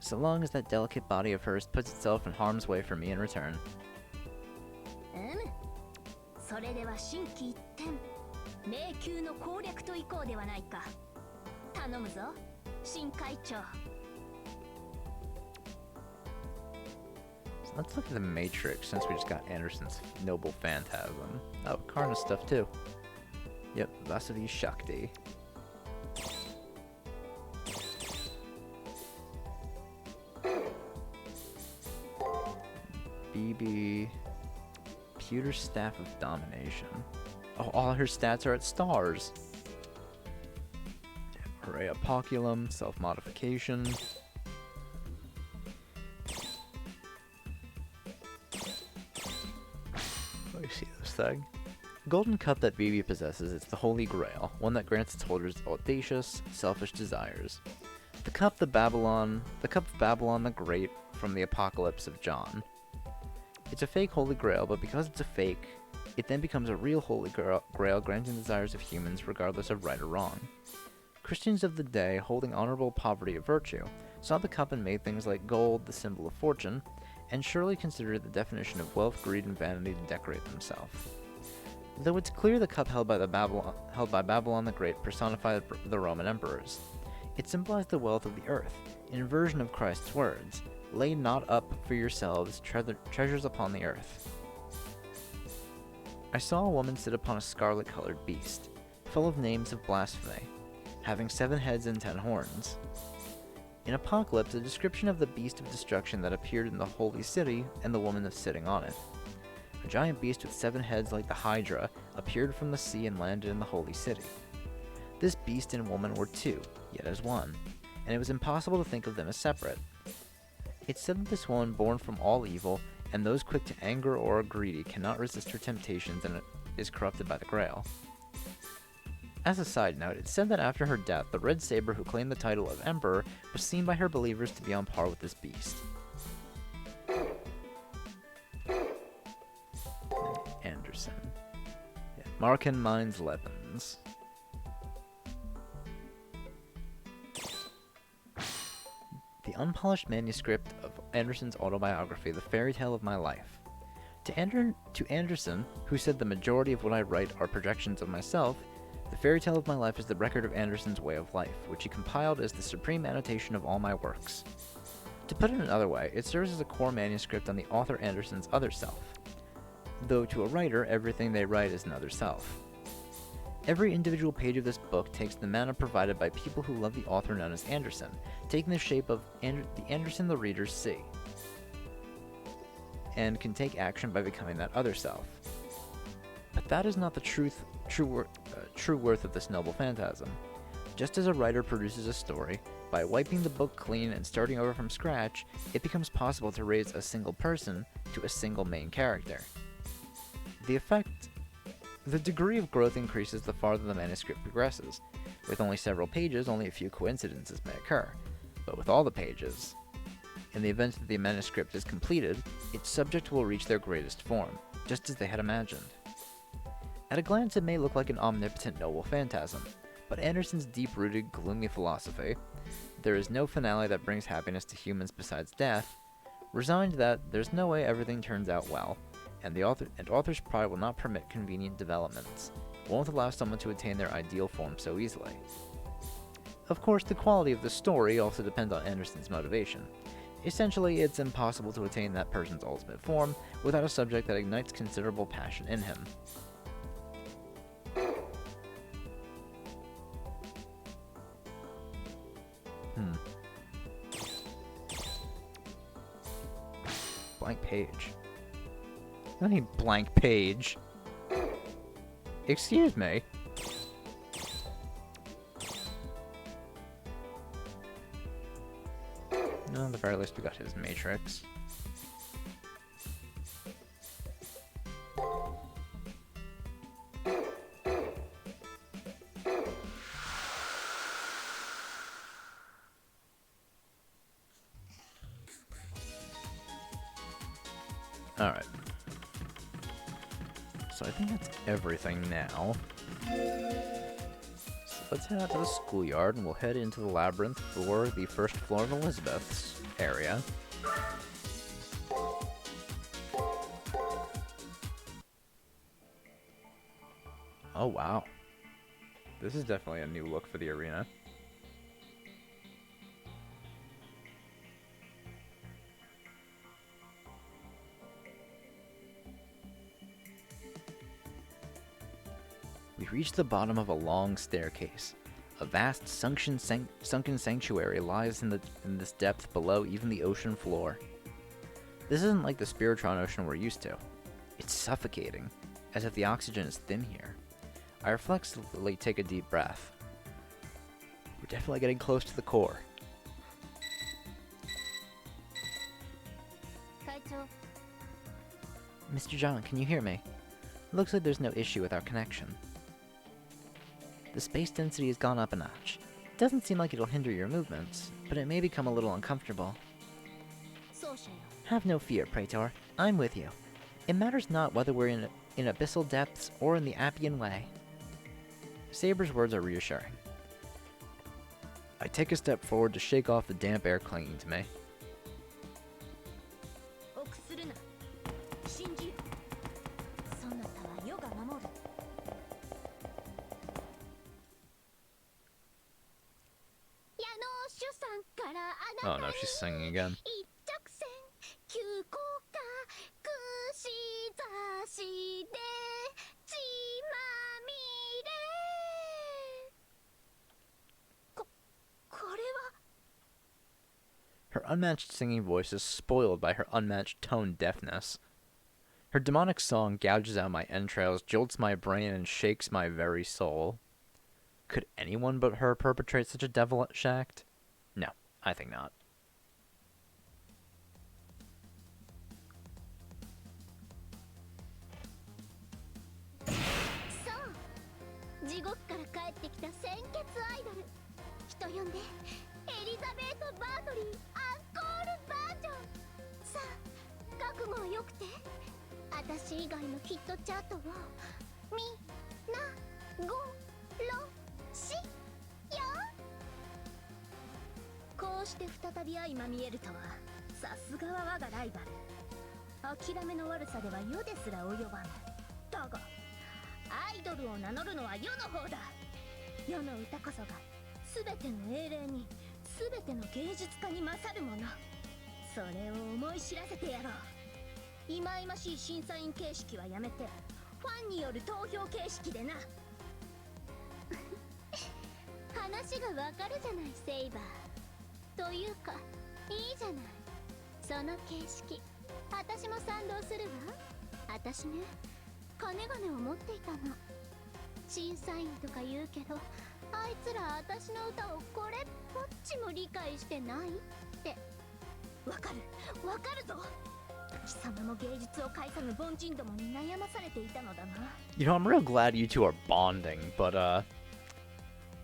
So long as that delicate body of hers puts itself in harm's way for me in return. それでは心機一転、迷宮の攻略といこうではないか。頼むぞ、新会長。 So let's look at the Matrix since we just got Anderson's noble phantasm. Oh, Karna's stuff too. Yep, Vasavi Shakti. BB... Pewter's Staff of Domination. Oh, all her stats are at stars. Array Apoculum, Self-Modification. Let me see this thing. Golden cup that BB possesses is the Holy Grail, one that grants its holders audacious, selfish desires. The cup of Babylon the Great from the Apocalypse of John. It's a fake Holy Grail, but because it's a fake, it then becomes a real Holy Grail granting the desires of humans regardless of right or wrong. Christians of the day, holding honorable poverty a virtue, saw the cup and made things like gold the symbol of fortune, and surely considered the definition of wealth, greed, and vanity to decorate themselves. Though it's clear the cup held by Babylon the Great personified the Roman emperors, it symbolized the wealth of the earth, an inversion of Christ's words, "Lay not up for yourselves treasures upon the earth." I saw a woman sit upon a scarlet-colored beast, full of names of blasphemy, having 7 heads and 10 horns. In Apocalypse, a description of the beast of destruction that appeared in the holy city and the woman sitting on it. A giant beast with 7 heads like the Hydra appeared from the sea and landed in the holy city. This beast and woman were 2, yet as one, and it was impossible to think of them as separate. It's said that this woman born from all evil, and those quick to anger or are greedy cannot resist her temptations and is corrupted by the Grail. As a side note, it's said that after her death, the Red Saber who claimed the title of Emperor was seen by her believers to be on par with this beast. Anderson. Yeah. Marken Mines Levens. The unpolished manuscript of Anderson's autobiography, The Fairy Tale of My Life. To Anderson, who said the majority of what I write are projections of myself, The Fairy Tale of My Life is the record of Anderson's way of life, which he compiled as the supreme annotation of all my works. To put it another way, it serves as a core manuscript on the author Anderson's other self. Though to a writer, everything they write is another self. Every individual page of this book takes the mana provided by people who love the author known as Anderson, taking the shape of the Anderson the readers see, and can take action by becoming that other self. But that is not the true worth of this noble phantasm. Just as a writer produces a story, by wiping the book clean and starting over from scratch, it becomes possible to raise a single person to a single main character. The degree of growth increases the farther the manuscript progresses. With only several pages, only a few coincidences may occur. But with all the pages, in the event that the manuscript is completed, its subject will reach their greatest form, just as they had imagined. At a glance, it may look like an omnipotent noble phantasm, but Anderson's deep-rooted, gloomy philosophy, "There is no finale that brings happiness to humans besides death," resigned that there's no way everything turns out well, and author's pride will not permit convenient developments, won't allow someone to attain their ideal form so easily. Of course, the quality of the story also depends on Anderson's motivation. Essentially, it's impossible to attain that person's ultimate form without a subject that ignites considerable passion in him. Blank page. I need blank page. Excuse me. No, at the very least we got his matrix. Alright. So I think that's everything now. So let's head out to the schoolyard and we'll head into the labyrinth for the first floor of Elizabeth's area. Oh wow. This is definitely a new look for the arena. We reach the bottom of a long staircase. A vast sunken sanctuary lies in this depth below even the ocean floor. This isn't like the Spiritron ocean we're used to. It's suffocating, as if the oxygen is thin here. I reflexively take a deep breath. We're definitely getting close to the core. Mr. John, can you hear me? It looks like there's no issue with our connection. The space density has gone up a notch. It doesn't seem like it'll hinder your movements, but it may become a little uncomfortable. Have no fear, Praetor. I'm with you. It matters not whether we're in abyssal depths or in the Appian Way. Saber's words are reassuring. I take a step forward to shake off the damp air clinging to me. Oh no, she's singing again. Her unmatched singing voice is spoiled by her unmatched tone deafness. Her demonic song gouges out my entrails, jolts my brain, and shakes my very soul. Could anyone but her perpetrate such a devilish act? No, I think not. You know, I'm real glad you two are bonding, but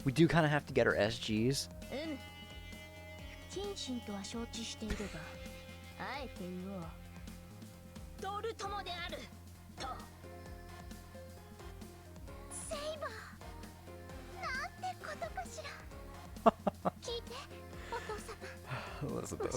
we do kind of have to get our SGs. Elizabeth.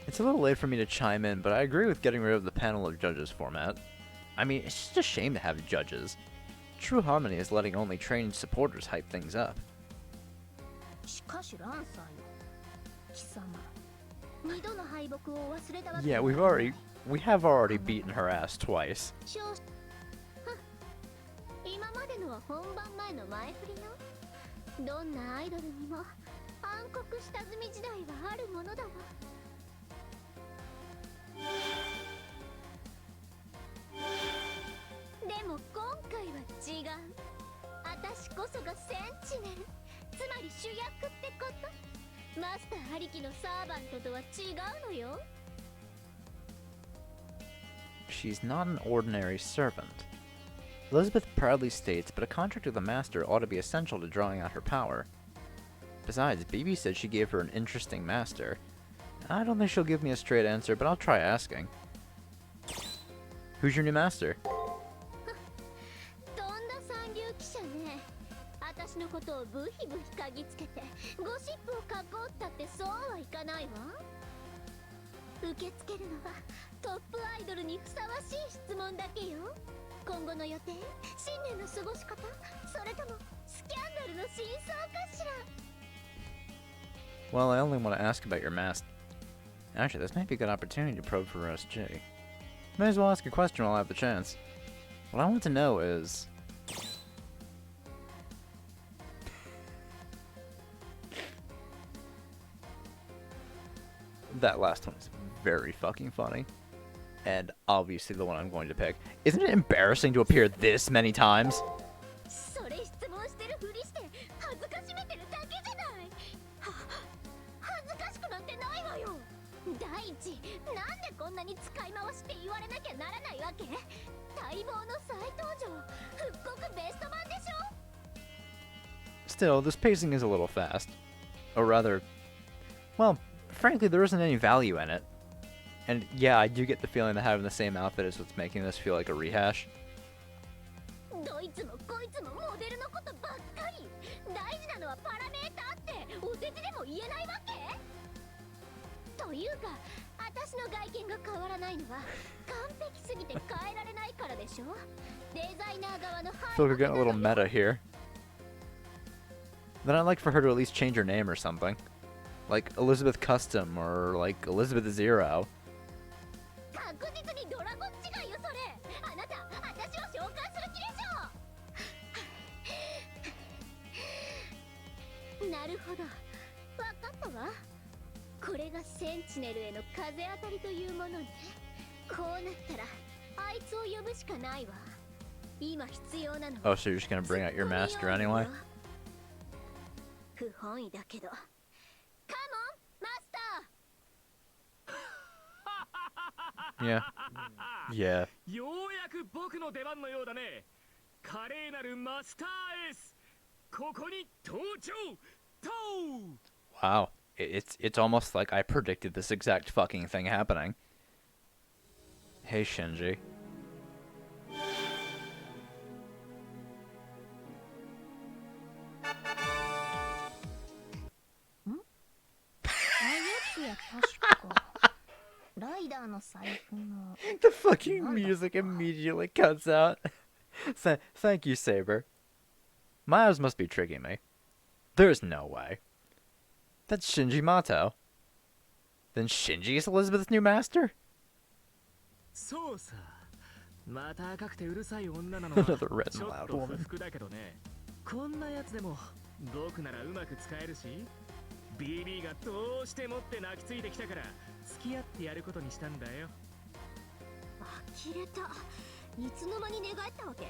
It's a little late for me to chime in, but I agree with getting rid of the panel of judges format. I mean, it's just a shame to have judges. True harmony is letting only trained supporters hype things up. しかしランサーよ、貴様、二度の敗北を忘れたわけ Yeah, じゃない we have already beaten her ass twice. 少々今までのは本番前の前振りよ。どんなアイドルにも暗黒下積み時代はあるものだわ。でも今回は違う。私こそがセンチネル、つまり主役ってこと。マスターありきのサーバントとは違うのよ。 She's not an ordinary servant. Elizabeth proudly states, but a contract with the Master ought to be essential to drawing out her power. Besides, BB said she gave her an interesting master. I don't think she'll give me a straight answer, but I'll try asking. Who's your new master? とんだ三流記者ね。私のことをブヒブヒ嗅ぎつけてゴシップを囲ったってそうはいかないわ。受け付けるのはトップアイドルにふさわしい質問だけよ。今後の予定、新年の過ごし方、それともスキャンダルの真相かしら。 Well, I only want to ask about your mask. Actually, this might be a good opportunity to probe for SG. May as well ask a question while I have the chance. What I want to know is... That last one is very fucking funny. And obviously the one I'm going to pick. Isn't it embarrassing to appear this many times? それ質問してるふりして恥ずかしめてるだけじゃない。恥ずかしくなんてないわよ。第一、なんでこんなに使い回して言われなきゃならないわけ？待望の再登場、復刻ベスト版でしょ。 Still, this pacing is a little fast. Or rather, well, frankly, there isn't any value in it. And yeah, I do get the feeling that having the same outfit is what's making this feel like a rehash. どいつもこいつもモデルのことばっかり。大事なのはパラメーターってお世辞でも言えないわけ？というか、私の外見が変わらないのは完璧すぎて変えられないからでしょ。デザイナー側の I feel like we're getting a little meta here. Then I'd like for her to at least change her name or something. Like Elizabeth Custom or like Elizabeth Zero. 確実にドラゴン違いよそれ。あなた、私を召喚する気でしょ。なるほど、わかったわ。これがセンチネルへの風当たりというものね。こうなったらあいつを呼ぶしかないわ。今必要なのは Oh, so you're just gonna bring out your master anyway? 不本意だけど。カモン、マスター。 Yeah. Yeah. ようやく僕の出番のようだね。華麗なるマスターエース、ここに登場。Wow. It's almost like I predicted this exact fucking thing happening. Hey, Shinji. あやつや確かライダーの財布の The fucking music immediately cuts out. Thank you, Saber. My eyes must be tricking me. There's no way. That's Shinji Mato. Then Shinji is Elizabeth's new master? そうさ。また赤くてうるさい女なの Another red ち and ょっ loud と不 woman. 服だけどね。こんなやつでも僕ならうまく使えるし、BB がどうしてもって泣きついてきたから付き合ってやることにしたんだよ。呆れた。いつの間に寝返ったわけ？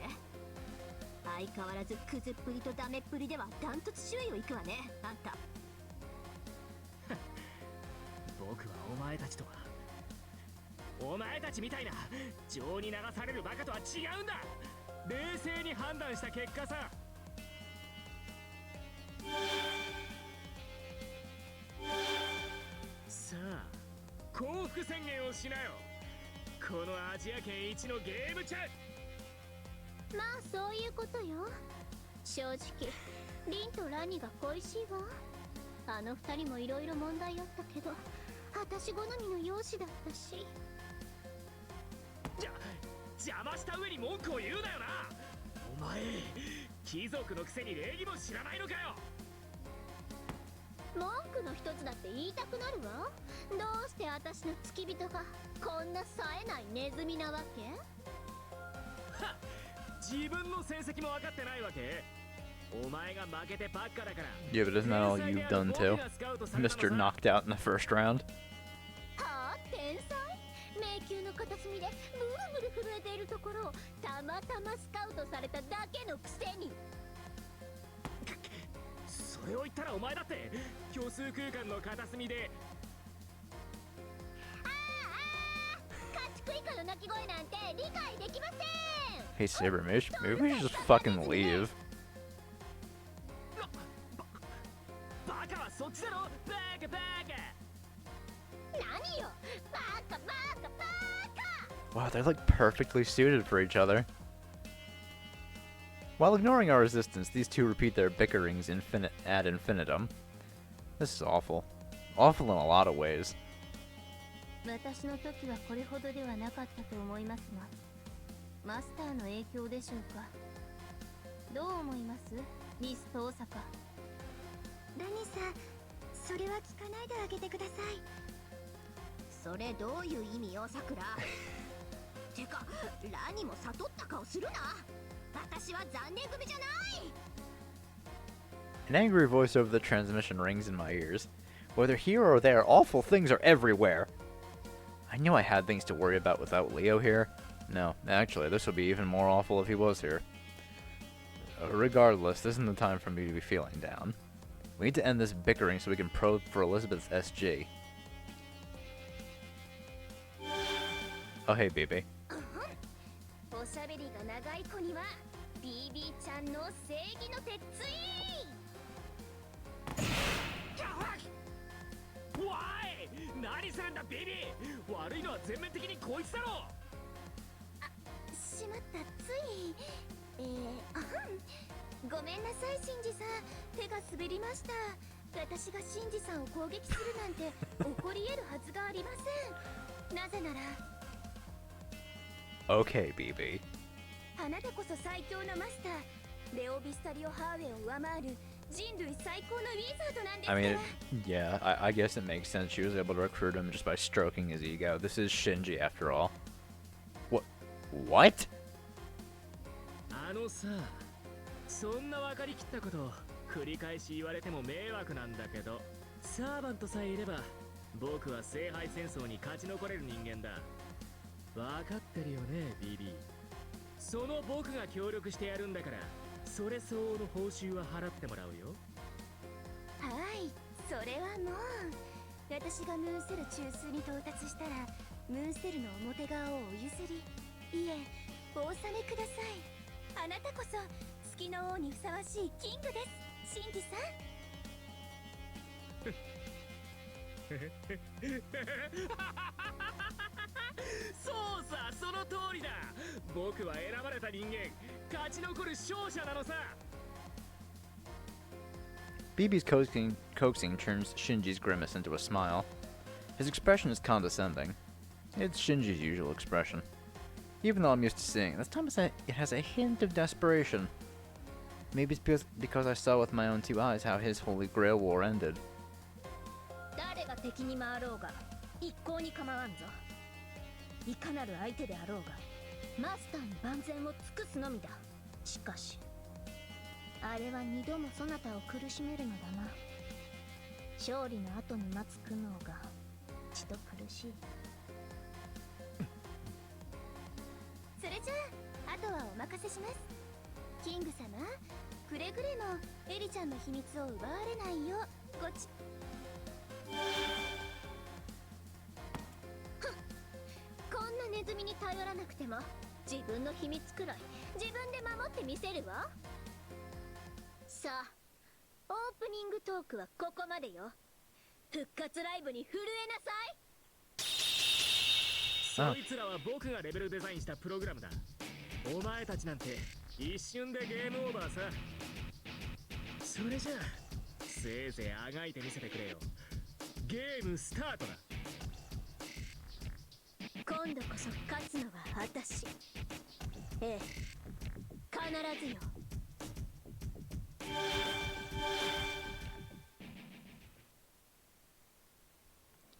相変わらずクズっぷりとダメっぷりではダントツ首位を行くわね、あんた。僕はお前たちとは、お前たちみたいな情に流されるバカとは違うんだ。冷静に判断した結果さ。さあ、降伏宣言をしなよ。このアジア圏一のゲームチャン。まあそういうことよ。正直リンとラニが恋しいわ。あの二人もいろいろ問題あったけど、私好みの容姿だったし。邪魔した上に文句を言うなよな。お前貴族のくせに礼儀も知らないのかよ。文句の一つだって言いたくなるわ。どうして私の付き人がこんな冴えないネズミなわけ？自分の成績も分かってないわけ？お前が負けてばっかだから。 Yeah, but isn't that all you've done too? Mr. Knocked out in the first round. はあ、天才？迷宮の片隅でブルブル震えているところをたまたまスカウトされただけのくせに。それを言ったらお前だって虚数空間の片隅で。家畜以下の鳴き声なんて理解できません。 Hey Saber, maybe we should just fucking leave. バカはそっちだろ。バカバカ。何よ、バカバカバカ。 Wow, they're like perfectly suited for each other. While ignoring our resistance, these two repeat their bickerings ad infinitum. This is awful. Awful in a lot of ways. 私の時はこれほどではなかったと思いますが、マスターの影響でしょうか。どう思います、ミスト大阪？ラニさん、それは聞かないであげてください。それどういう意味よ、さくら。てか、ラニも悟った顔するな。私は残念組じゃない。 An angry voice over the transmission rings in my ears. Whether here or there, awful things are everywhere. I knew I had things to worry about without Leo here. No, actually, this would be even more awful if he was here. Regardless, this isn't the time for me to be feeling down. We need to end this bickering so we can probe for Elizabeth's SG. Oh, hey, BB. おしゃべりが長い子には BB ちゃんの正義の鉄槌。おい、何するんだビビ。悪いのは全面的にこいつだろ。しまった、つい。ごめんなさい、シンジさん。手が滑りました。私がシンジさんを攻撃するなんて起こり得るはずがありません。なぜなら Okay, BB. あなたこそ最強のマスター。レオビスタリオ・ハーウェイを上回る人類最高のウィザードなんですか I ら。 mean, yeah, I guess it makes sense. She was able to recruit him just by stroking his ego. This is Shinji, after all. What? あのさ、そんな分かりきったこと繰り返し言われても迷惑なんだけど、サーバントさえいれば僕は聖杯戦争に勝ち残れる人間だ。分かってるよね、BB。その僕が協力してやるんだから、それ相応の報酬は払ってもらうよ。はい、それはもう。私がムーンセル中枢に到達したら、ムーンセルの表側をお譲り。いえ、お納めください。あなたこそ月の王にふさわしいキングです、シンジさん。そうさ、その通りだ。僕は選ばれた人間、勝ち残る勝者なのさ。 BB's coaxing turns Shinji's grimace into a smile. His expression is condescending. It's Shinji's usual expression. Even though I'm used to seeing it, this time it has a hint of desperation. Maybe it's because I saw with my own two eyes how his Holy Grail War ended. 誰が敵に回ろうが一向に構わんぞ。いかなる相手であろうがマスターに万全を尽くすのみだ。しかしあれは二度もそなたを苦しめるのだな。勝利の後に待つ苦悩がちと苦しい。それじゃあ、あとはお任せします。キング様、くれぐれもエリちゃんの秘密を奪われないようごち。こんなネズミに頼らなくても自分の秘密くらい自分で守ってみせるわ。さあ、オープニングトークはここまでよ。復活ライブに震えなさい。そいつらは僕がレベルデザインしたプログラムだ。お前たちなんて一瞬でゲームオーバーさ。それじゃあせいぜいあがいてみせてくれよ。ゲームスタートだ。今度こそ勝つのは私。ええ、必ずよ。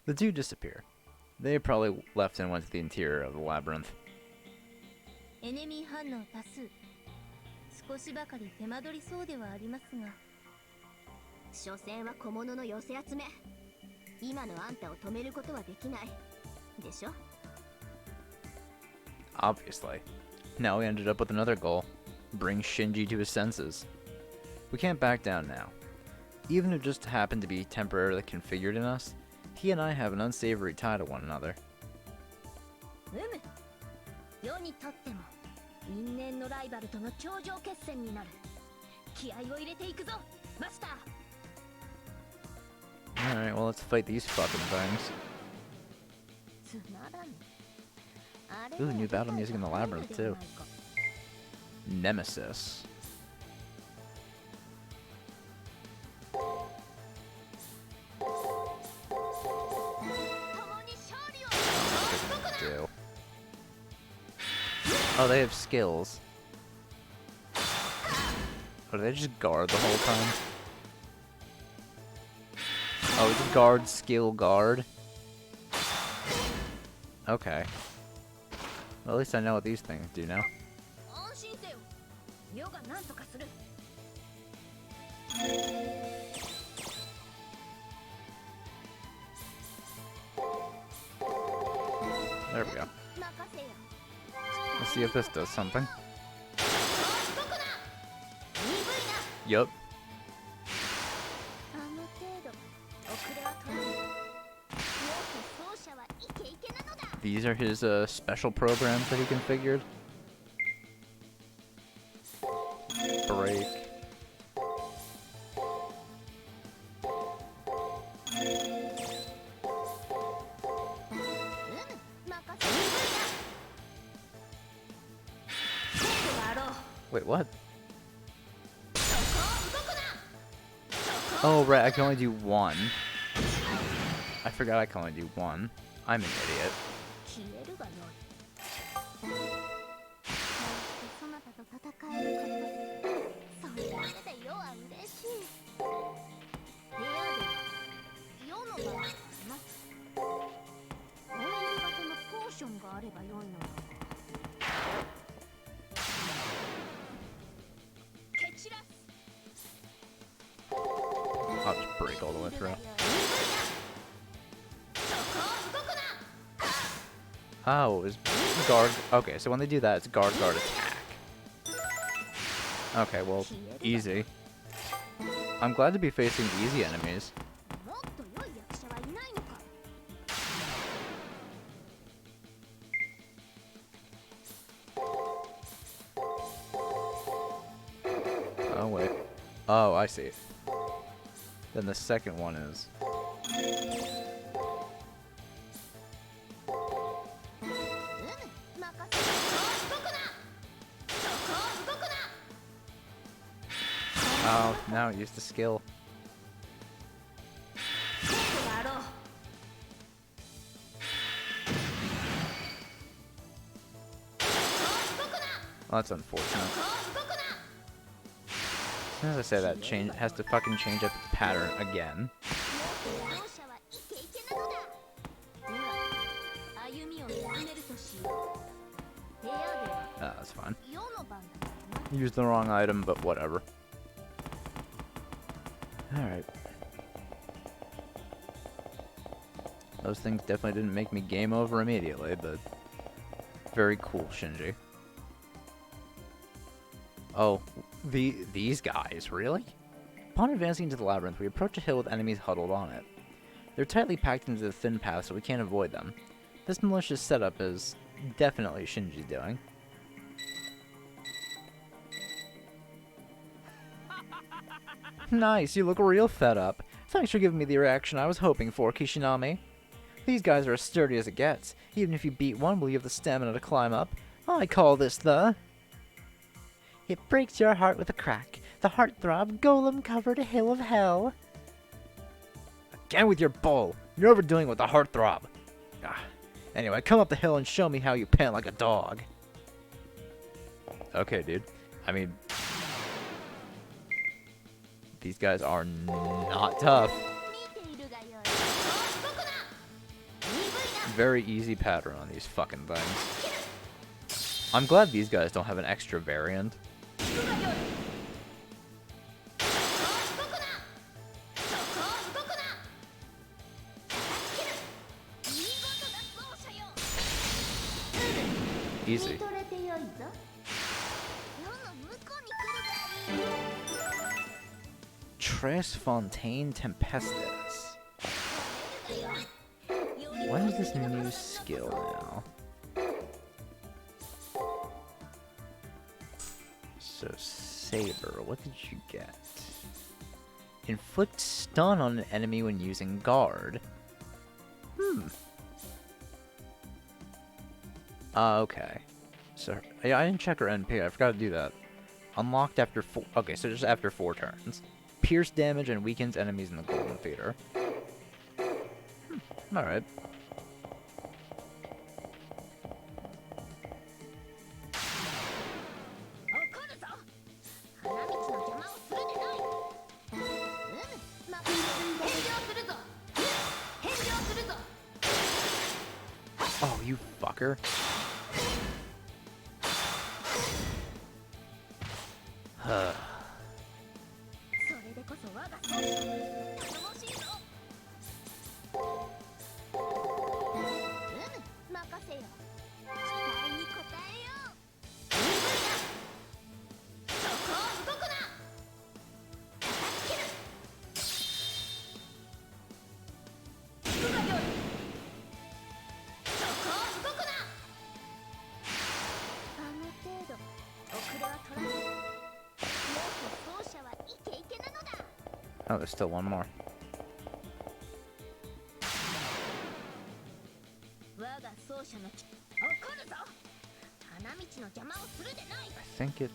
The two disappear. They probably left and went to the interior of the labyrinth. エネミー反応多数。少しばかり手間取りそうではありますが。所詮は小物の寄せ集め。今のあんたを止めることはできない。でしょ? Obviously. Now we ended up with another goal. Bring Shinji to his senses. We can't back down now. Even if it just happened to be temporarily configured in us, he and I have an unsavory tie to one another. 世にとっても因縁のライバルとの頂上決戦になる。気合を入れていくぞ、マスター。 Alright, well, let's fight these fucking things. つまらん。あれ Ooh, new battle music in the labyrinth, too. Nemesis. Do. Oh, they have skills. Oh, do they just guard the whole time? Oh, it's guard, skill, guard. Okay. Well, at least I know what these things do now. 安心せよ。世が何とかする。 There we go. 任せよ。 Let's see if this does something. 動くな。鈍いな。 Yup. あの程度遅れは取らない。よく奏者はイケイケなのだ。 These are his special programs that he configured. Break. Wait, what? Oh, right, I can only do one. I forgot I can only do one. I'm an idiot. 消えるがよい。そなたと戦えること。それだけで世は嬉しい。部屋で世の場にな。お前型のポーションがあればよいのだ。蹴散らす。 I'll just break all the way through. Oh, it was guard. Okay, so when they do that, it's guard, guard, attack. Okay, well, easy. I'm glad to be facing easy enemies. もっと良い役者はいないのか。 Oh, wait. Oh, I see. Then the second one is... Oh, now it used the skill. Well, that's unfortunate. As soon as I say that, change has to fucking change up its pattern again. That's fine. Used the wrong item, but whatever. Alright. Those things definitely didn't make me game over immediately, but very cool, Shinji. Oh, these guys, really? Upon advancing into the labyrinth, we approach a hill with enemies huddled on it. They're tightly packed into the thin path, so we can't avoid them. This malicious setup is definitely Shinji's doing. Nice, you look real fed up. Thanks for giving me the reaction I was hoping for, Kishinami. These guys are as sturdy as it gets. Even if you beat one, will you have the stamina to climb up? I call this the... It breaks your heart with a crack. The heartthrob golem-covered hill of hell. Again with your bull. You're overdoing it with the heartthrob. Ah, Anyway, come up the hill and show me how you pant like a dog. Okay, dude. I mean, these guys are not tough. Very easy pattern on these fucking things. I'm glad these guys don't have an extra variant. Easy. Tres Fontaine Tempestus. What is this new skill now? So, Saber, what did you get? Inflict stun on an enemy when using guard. Okay. So, yeah, I didn't check her NP. I forgot to do that. Unlocked after 4... Okay, so just after 4 turns. Pierce damage and weakens enemies in the Golden Theater. Alright. Oh, you fucker. Oh, there's still one more. I think it's...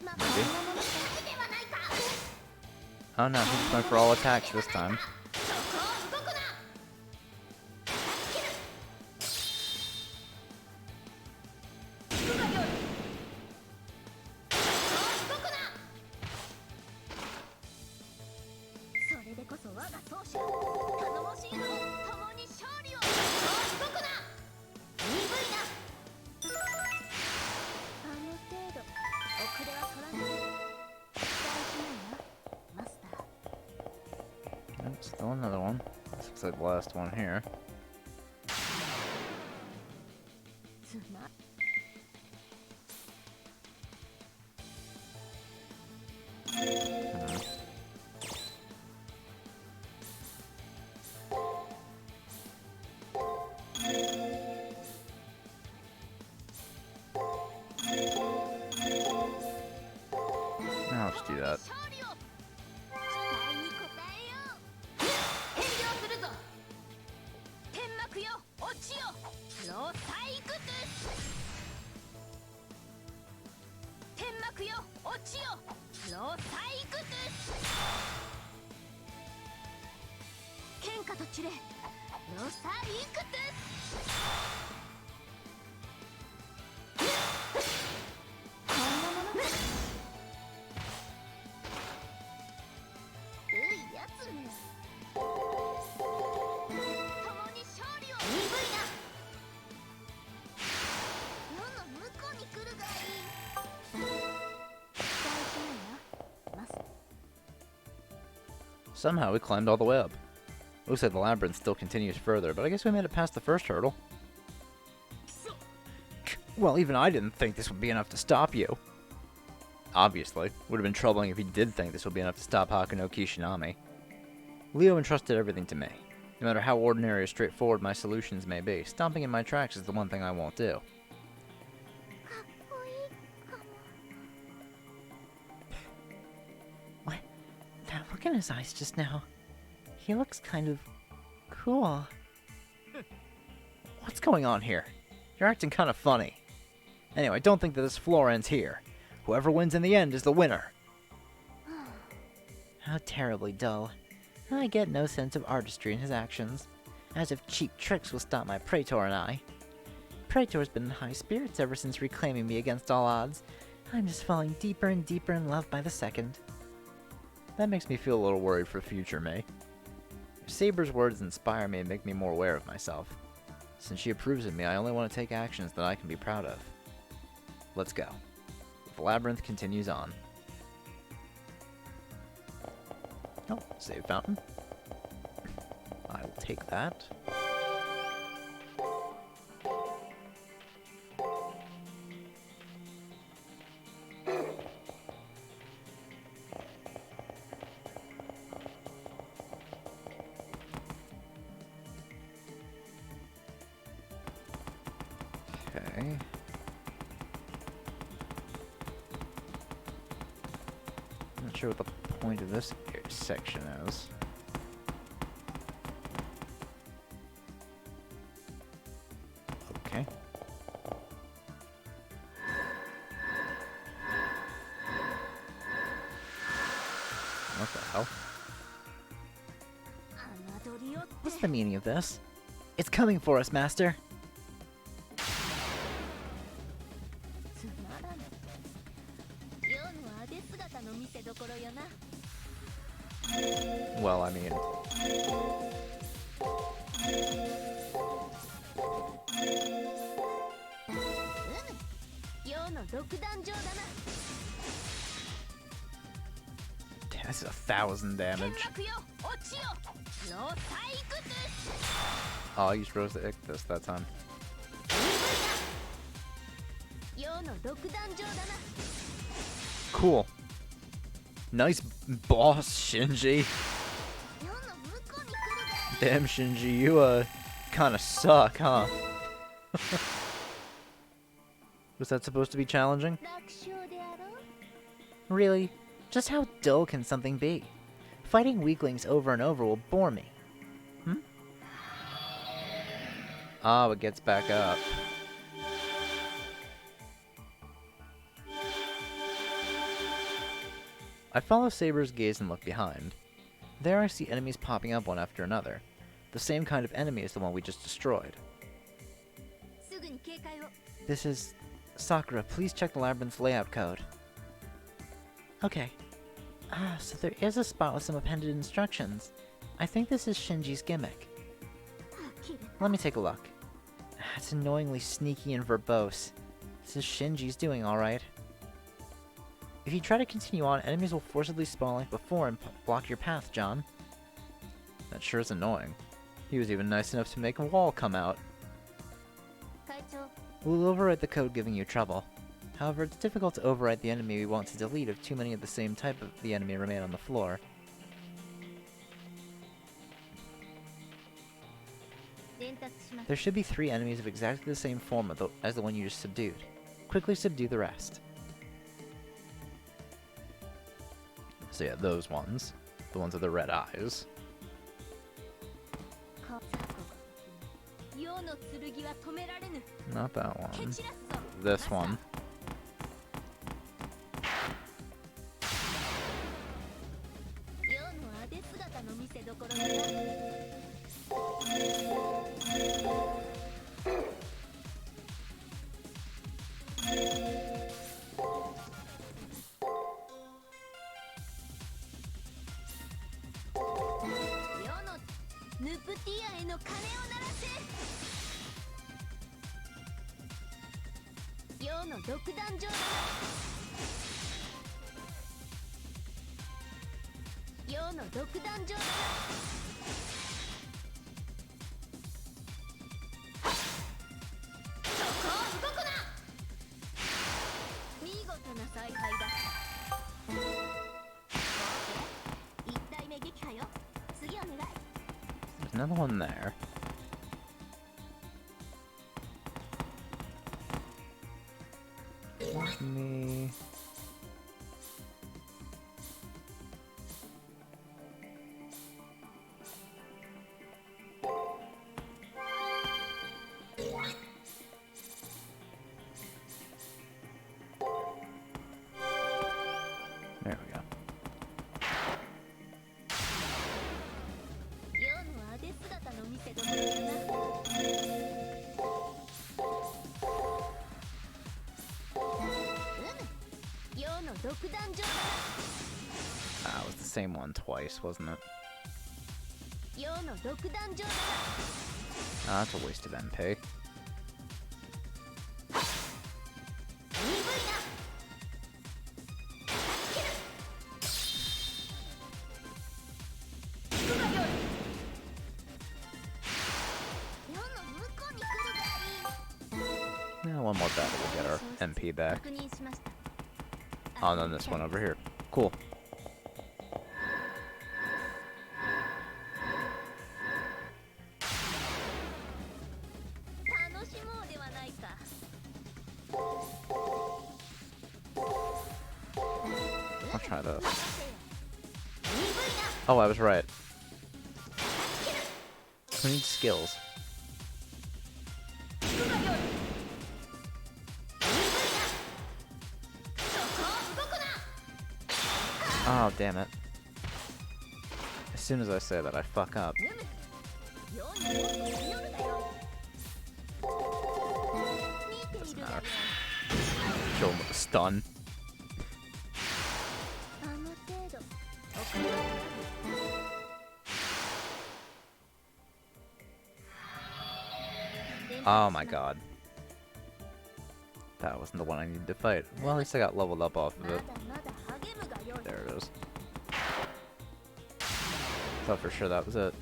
Maybe. Oh no, he's going for all attacks this time. Nope, still another one. This looks like the last one here. Now let's do that. Somehow we climbed all the way up. Looks like the labyrinth still continues further, but I guess we made it past the first hurdle. Well, even I didn't think this would be enough to stop you. Obviously. Would have been troubling if he did think this would be enough to stop Hakuno Kishinami. Leo entrusted everything to me. No matter how ordinary or straightforward my solutions may be, stomping in my tracks is the one thing I won't do. What? That look in his eyes just now. He looks kind of cool. What's going on here? You're acting kind of funny. Anyway, don't think that this floor ends here. Whoever wins in the end is the winner. How terribly dull. I get no sense of artistry in his actions, as if cheap tricks will stop my Praetor and I. Praetor's been in high spirits ever since reclaiming me against all odds. I'm just falling deeper and deeper in love by the second. That makes me feel a little worried for the future, May. Saber's words inspire me and make me more aware of myself. Since she approves of me, I only want to take actions that I can be proud of. Let's go. The labyrinth continues on. Oh, save fountain. I will take that. Okay. Not sure what the point of this section is. Okay. What the hell? What's the meaning of this? It's coming for us, Master! Well, I mean... That's 1,000 damage. Oh, I used Rose the Ictus that time. Cool. Nice boss, Shinji. Damn, Shinji, you, kinda suck, huh? Was that supposed to be challenging? Really? Just how dull can something be? Fighting weaklings over and over will bore me. Hmm? Ah, it gets back up. I follow Saber's gaze and look behind. There I see enemies popping up one after another. The same kind of enemy as the one we just destroyed. This is... Sakura, please check the labyrinth's layout code. Okay. Ah, so there is a spot with some appended instructions. I think this is Shinji's gimmick. Let me take a look. It's annoyingly sneaky and verbose. This is Shinji's doing, alright. If you try to continue on, enemies will forcibly spawn like before and block your path, John. That sure is annoying. He was even nice enough to make a wall come out. We'll overwrite the code giving you trouble. However, it's difficult to overwrite the enemy we want to delete if too many of the same type of the enemy remain on the floor. There should be 3 enemies of exactly the same form as the one you just subdued. Quickly subdue the rest. So yeah, those ones. The ones with the red eyes. Not that one. This one. There's another one there. Let me... There we go. Ah, it was the same one twice, wasn't it? Ah, that's a waste of MP. Yeah, one more battle, we'll get our MP back. Oh, and then this one over here. Cool. I'll try this. Oh, I was right. Who needs skills? Oh, damn it. As soon as I say that, I fuck up. Doesn't matter. Kill him with a stun. Oh my god. That wasn't the one I needed to fight. Well, at least I got leveled up off of it. There it is. Thought for sure that was it.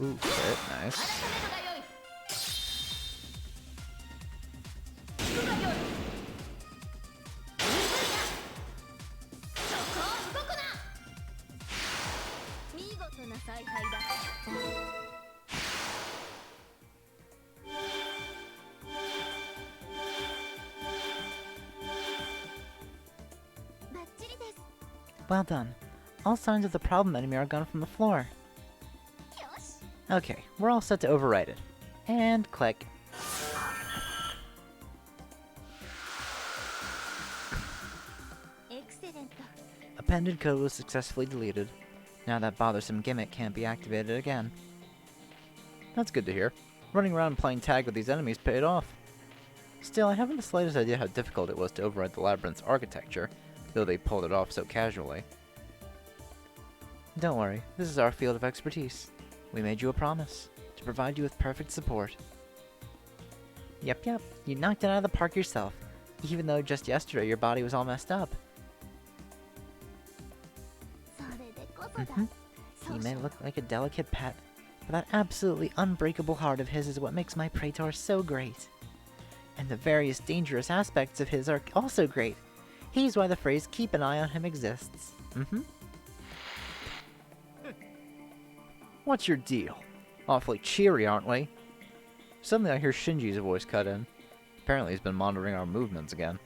Ooh, shit, nice. Well done. All signs of the problem enemy are gone from the floor. Okay, we're all set to override it. And click. Appended code was successfully deleted. Now that bothersome gimmick can't be activated again. That's good to hear. Running around playing tag with these enemies paid off. Still, I haven't the slightest idea how difficult it was to override the labyrinth's architecture, though they pulled it off so casually. Don't worry, this is our field of expertise. We made you a promise, to provide you with perfect support. Yep, you knocked it out of the park yourself, even though just yesterday your body was all messed up. He may look like a delicate pet, but that absolutely unbreakable heart of his is what makes my Praetor so great. And the various dangerous aspects of his are also great. He's why the phrase "keep an eye on him" exists. What's your deal? Awfully cheery, aren't we? Suddenly I hear Shinji's voice cut in. Apparently he's been monitoring our movements again.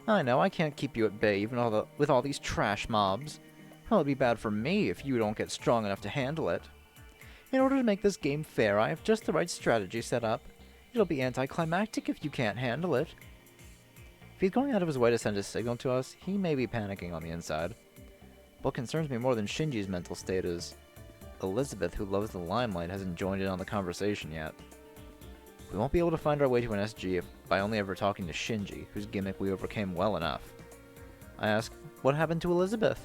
I know, I can't keep you at bay even with all these trash mobs. Well, it'd be bad for me if you don't get strong enough to handle it. In order to make this game fair, I have just the right strategy set up. It'll be anticlimactic if you can't handle it. If he's going out of his way to send a signal to us, he may be panicking on the inside. What concerns me more than Shinji's mental state is Elizabeth, who loves the limelight, hasn't joined in on the conversation yet. We won't be able to find our way to an SG by only ever talking to Shinji, whose gimmick we overcame well enough. I ask, what happened to Elizabeth?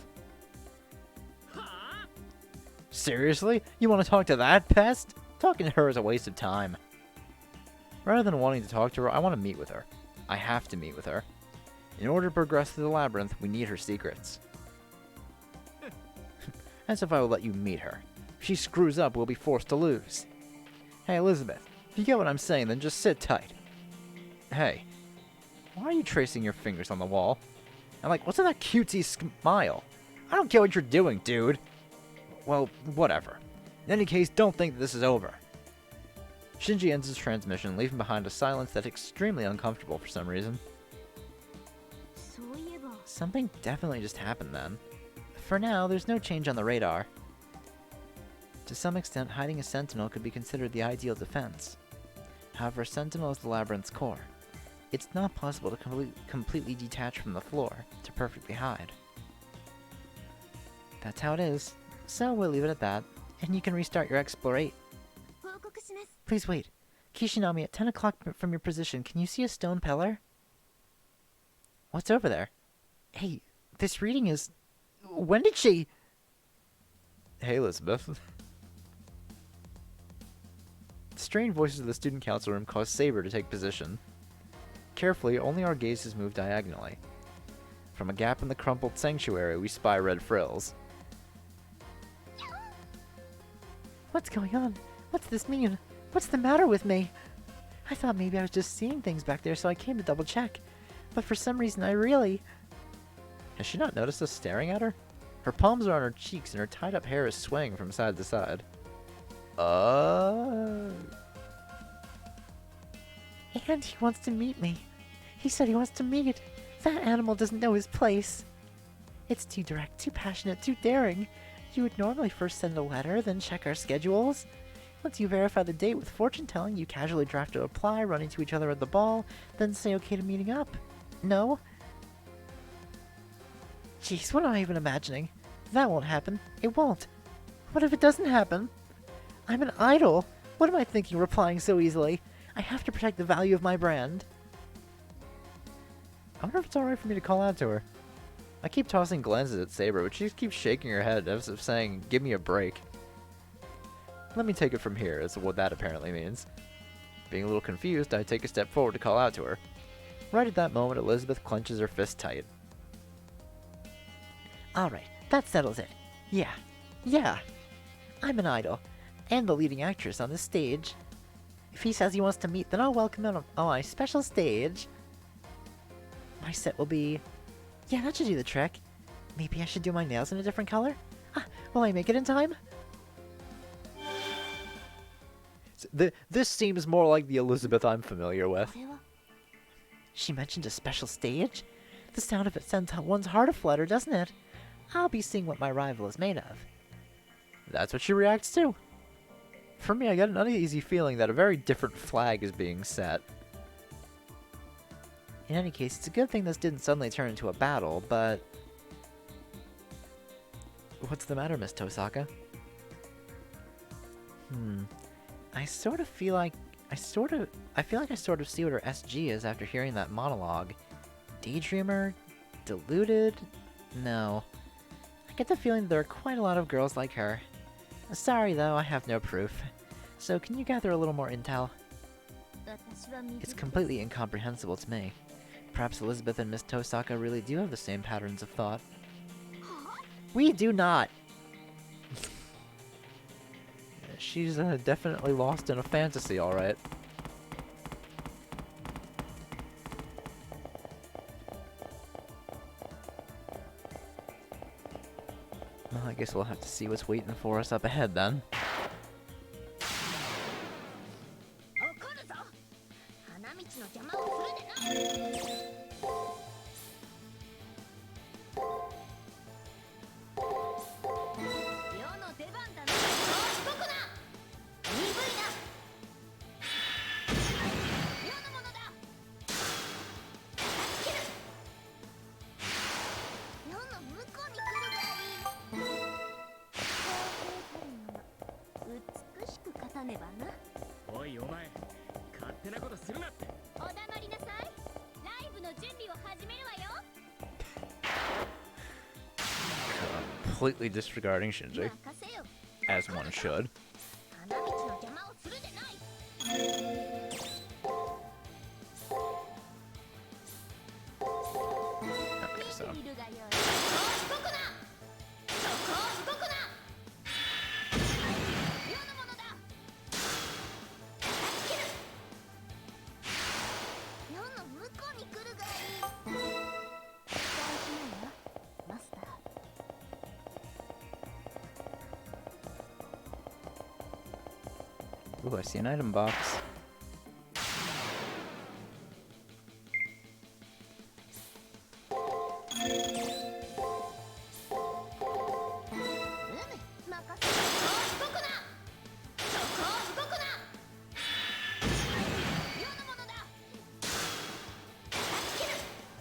Seriously? You want to talk to that pest? Talking to her is a waste of time. Rather than wanting to talk to her, I want to meet with her. I have to meet with her. In order to progress through the labyrinth, we need her secrets. As if I will let you meet her. If she screws up, we'll be forced to lose. Hey, Elizabeth, if you get what I'm saying, then just sit tight. Hey, why are you tracing your fingers on the wall? And what's with that cutesy smile? I don't care what you're doing, dude. Well, whatever. In any case, don't think that this is over. Shinji ends his transmission, leaving behind a silence that's extremely uncomfortable for some reason. Something definitely just happened then. For now, there's no change on the radar. To some extent, hiding a sentinel could be considered the ideal defense. However, a sentinel is the labyrinth's core. It's not possible to completely detach from the floor to perfectly hide. That's how it is. So we'll leave it at that, and you can restart your explorate. 報告します。 Please wait. Kishinami, at 10 o'clock from your position, can you see a stone pillar? What's over there? Hey, this reading is... When did she... Hey, Elizabeth. Strained voices of the student council room cause Saber to take position. Carefully, only our gazes move diagonally. From a gap in the crumpled sanctuary, we spy red frills. What's going on? What's this mean? What's the matter with me? I thought maybe I was just seeing things back there, so I came to double check. But for some reason, I really... Has she not noticed us staring at her? Her palms are on her cheeks, and her tied-up hair is swaying from side to side. And he wants to meet me. He said he wants to meet. That animal doesn't know his place. It's too direct, too passionate, too daring. You would normally first send a letter, then check our schedules. Once you verify the date with fortune-telling, you casually draft a reply, run into each other at the ball, then say okay to meeting up. No? Jeez, what am I even imagining? That won't happen. It won't. What if it doesn't happen? I'm an idol. What am I thinking, replying so easily? I have to protect the value of my brand. I wonder if it's alright for me to call out to her. I keep tossing glances at Saber, but she just keeps shaking her head as if saying, give me a break. Let me take it from here, is what that apparently means. Being a little confused, I take a step forward to call out to her. Right at that moment, Elizabeth clenches her fist tight. Alright, that settles it. Yeah. I'm an idol, and the leading actress on this stage. If he says he wants to meet, then I'll welcome him on my special stage. My set will be... Yeah, that should do the trick. Maybe I should do my nails in a different color? Will I make it in time? This seems more like the Elizabeth I'm familiar with. She mentioned a special stage? The sound of it sends one's heart aflutter, doesn't it? I'll be seeing what my rival is made of. That's what she reacts to. For me, I get an uneasy feeling that a very different flag is being set. In any case, it's a good thing this didn't suddenly turn into a battle, but... What's the matter, Miss Tosaka? I feel like I sort of see what her SG is after hearing that monologue. Daydreamer? Deluded? No. I get the feeling that there are quite a lot of girls like her. Sorry though, I have no proof. So can you gather a little more intel? It's completely incomprehensible to me. Perhaps Elizabeth and Miss Tosaka really do have the same patterns of thought. We do not! She's definitely lost in a fantasy, alright. Well, I guess we'll have to see what's waiting for us up ahead then. Completely disregarding Shinji, as one should. Okay, so. Ooh, I see an item box.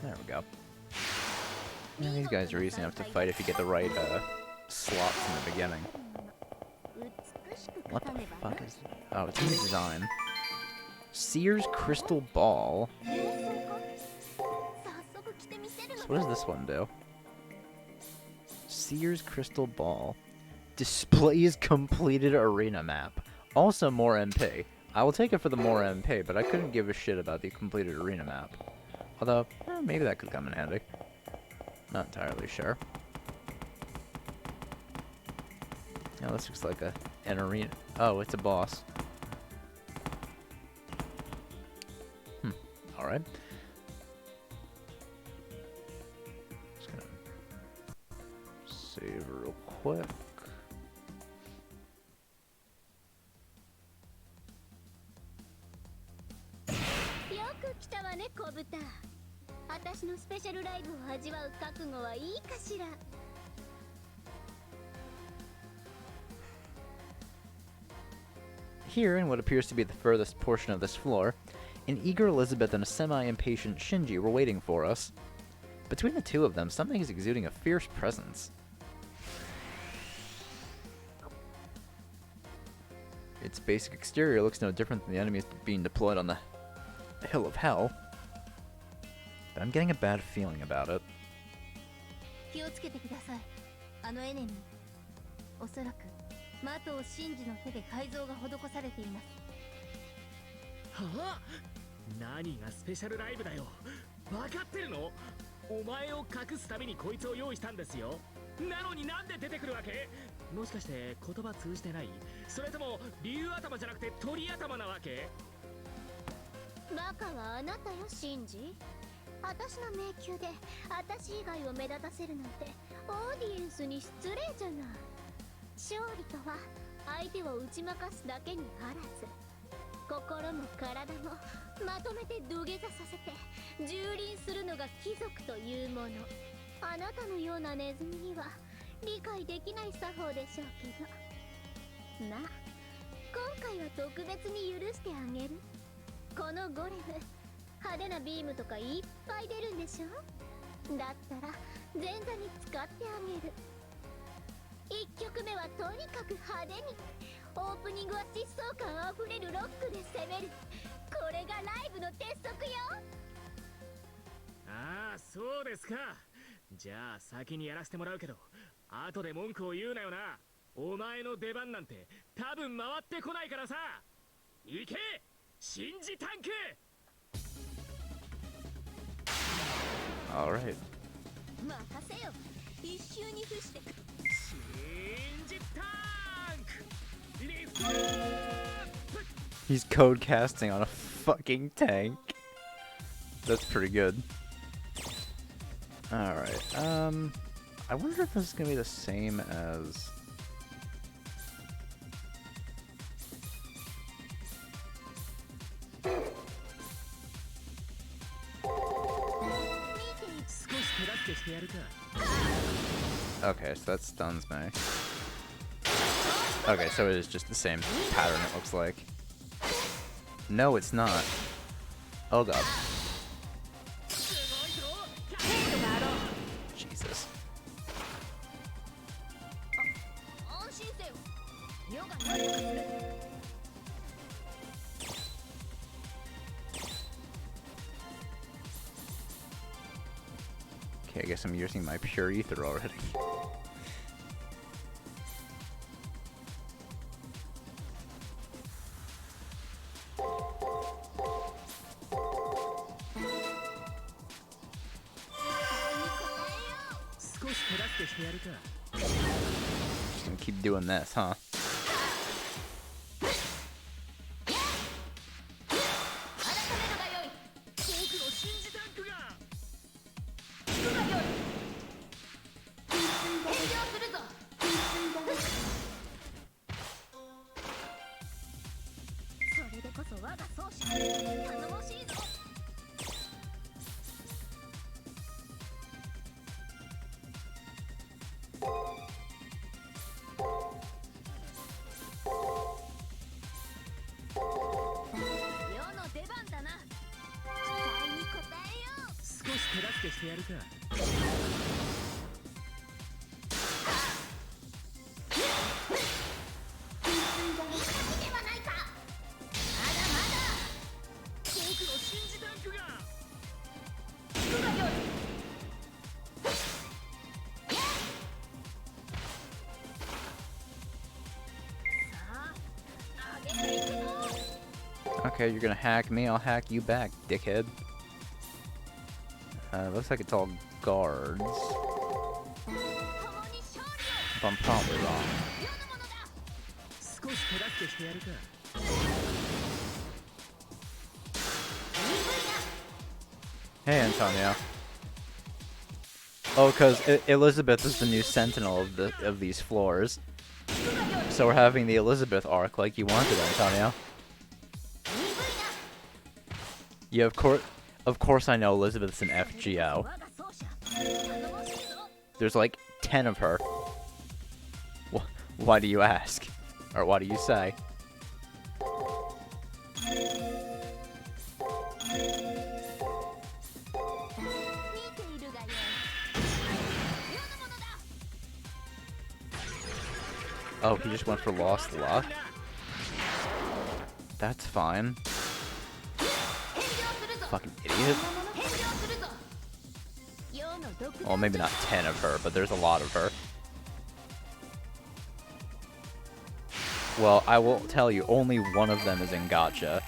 There we go. And these guys are easy enough to fight if you get the right slots in the beginning. What the fuck is... Oh, it's new design. Sears Crystal Ball. So what does this one do? Sears Crystal Ball. Displays completed arena map. Also more MP. I will take it for the more MP, but I couldn't give a shit about the completed arena map. Although, maybe that could come in handy. Not entirely sure. Yeah, this looks like an arena. Oh, it's a boss. Alright. Just gonna save real quick. Here, in what appears to be the furthest portion of this floor, an eager Elizabeth and a semi-impatient Shinji were waiting for us. Between the two of them, something is exuding a fierce presence. Its basic exterior looks no different than the enemies being deployed on the Hill of Hell, but I'm getting a bad feeling about it. Huh? 何がスペシャルライブだよ。分かってるの？お前を隠すためにこいつを用意したんですよ。なのになんで出てくるわけ？もしかして言葉通じてない？それとも竜頭じゃなくて鳥頭なわけ？バカはあなたよ、シンジ。私の迷宮で私以外を目立たせるなんてオーディエンスに失礼じゃない。勝利とは相手を打ち負かすだけにあらず、心も体もまとめて土下座させて蹂躙するのが貴族というもの。あなたのようなネズミには理解できない作法でしょうけど、まあ今回は特別に許してあげる。このゴレム、派手なビームとかいっぱい出るんでしょ。だったら前座に使ってあげる。1曲目はとにかく派手に、オープニングは疾走感あふれるロックで攻める。これがライブの鉄則よ。ああ、そうですか。じゃあ先にやらせてもらうけど、後で文句を言うなよな。お前の出番なんて多分回ってこないからさ。行け、シンジタンク。Alright. 任せよ、一周に伏して。シンジタンクリフト。 He's code casting on a fucking tank. That's pretty good. Alright, I wonder if this is gonna be the same as... Okay, so that stuns me. Okay, so it is just the same pattern, it looks like. No, it's not. Oh god. Jesus. Okay, I guess I'm using my pure ether already. Just gonna keep doing this, huh? Okay, you're gonna hack me, I'll hack you back, dickhead. Looks like it's all guards. If I'm probably wrong. Hey, Antonio. Oh, because Elizabeth is the new sentinel of these floors. So we're having the Elizabeth arc like you wanted, Antonio. Yeah, of course I know Elizabeth's an FGO. There's like 10 of her. Why do you ask? Or why do you say? Oh, he just went for Lost Luck? That's fine. Fucking idiot. Well, maybe not 10 of her, but there's a lot of her. Well, I will tell you, only one of them is in Gacha.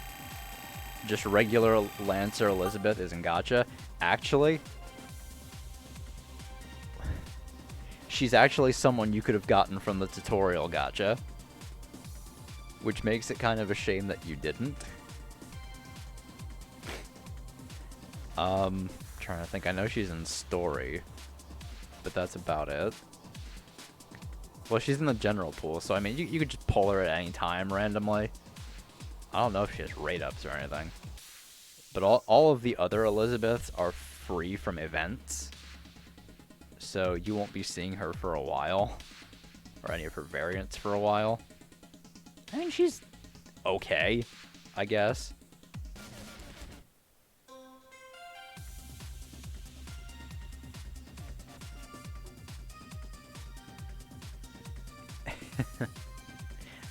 Just regular Lancer Elizabeth is in Gacha. Actually, she's actually someone you could have gotten from the tutorial Gacha. Which makes it kind of a shame that you didn't. Trying to think. I know she's in story, but that's about it. Well, she's in the general pool, so I mean, you could just pull her at any time randomly. I don't know if she has rate ups or anything. But all of the other Elizabeths are free from events. So you won't be seeing her for a while. Or any of her variants for a while. I mean, she's okay, I guess.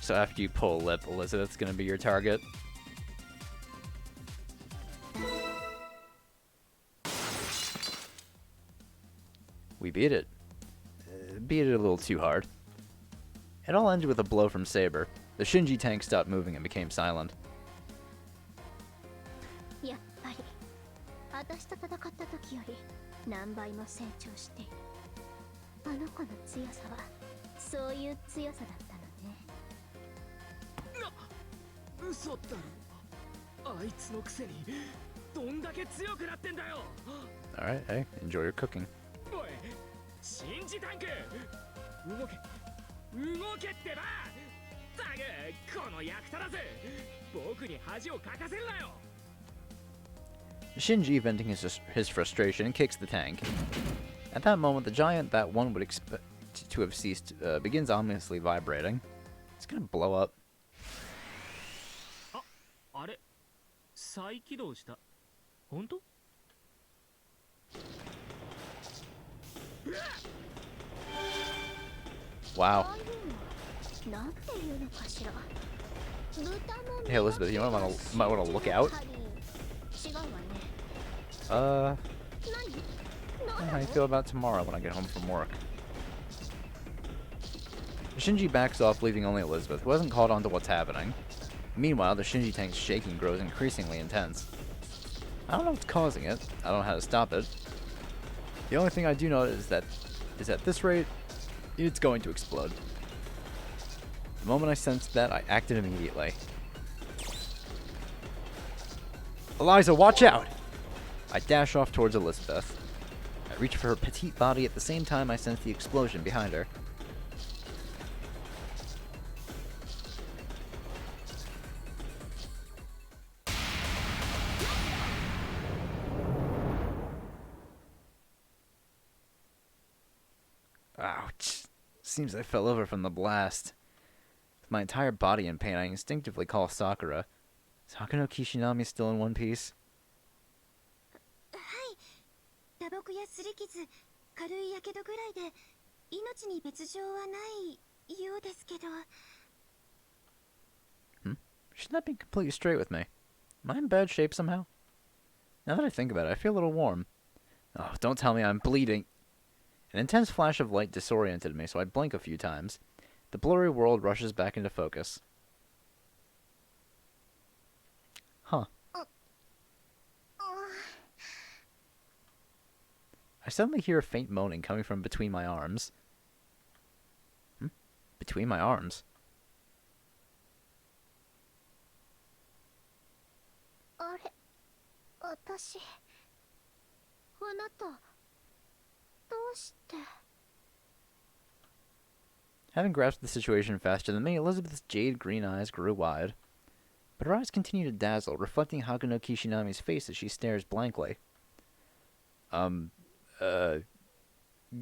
So after you pull a lip, Elizabeth's gonna be your target. We beat it. Beat it a little too hard. It all ended with a blow from Saber. The Shinji tank stopped moving and became silent. やっぱり私と戦った時より何倍も成長している。あの子の強さはそういう強さだったのね。嘘だろ。あいつのくせにどんだけ強くなってんだよ。 Alright, hey, enjoy your cooking. おい、シンジタンク動け動けってば。たくこの役立たず僕に恥をかかせるなよ。 Shinji, venting his frustration, kicks the tank. At that moment, the giant that one would expect to have ceased begins ominously vibrating. It's gonna blow up. あれ再起動した。本当？ Wow. なんていうのかしら。 Hey Elizabeth, you might want to look out. 違うわね。 How do you feel about tomorrow when I get home from work? Shinji backs off, leaving only Elizabeth, who hasn't caught on to what's happening. Meanwhile, the Shinji tank's shaking grows increasingly intense. I don't know what's causing it. I don't know how to stop it. The only thing I do know is that at this rate, it's going to explode. The moment I sensed that, I acted immediately. Eliza, watch out! I dash off towards Elizabeth. I reach for her petite body at the same time I sense the explosion behind her. Ouch. Seems I fell over from the blast. With my entire body in pain, I instinctively call Sakura. Is Hakano Kishinami still in one piece? 打撲や擦り傷、軽い火傷ぐらいで命に別状はないようですけど。She's not being completely straight with me. Am I in bad shape somehow? Now that I think about it, I feel a little warm. Oh, don't tell me I'm bleeding. An intense flash of light disoriented me, so I blink a few times. The blurry world rushes back into focus. I suddenly hear a faint moaning coming from between my arms. Between my arms? あれ、私、あなた、どうして。 Having grasped the situation faster than me, Elizabeth's jade green eyes grew wide. But her eyes continue to dazzle, reflecting Hakuno Kishinami's face as she stares blankly.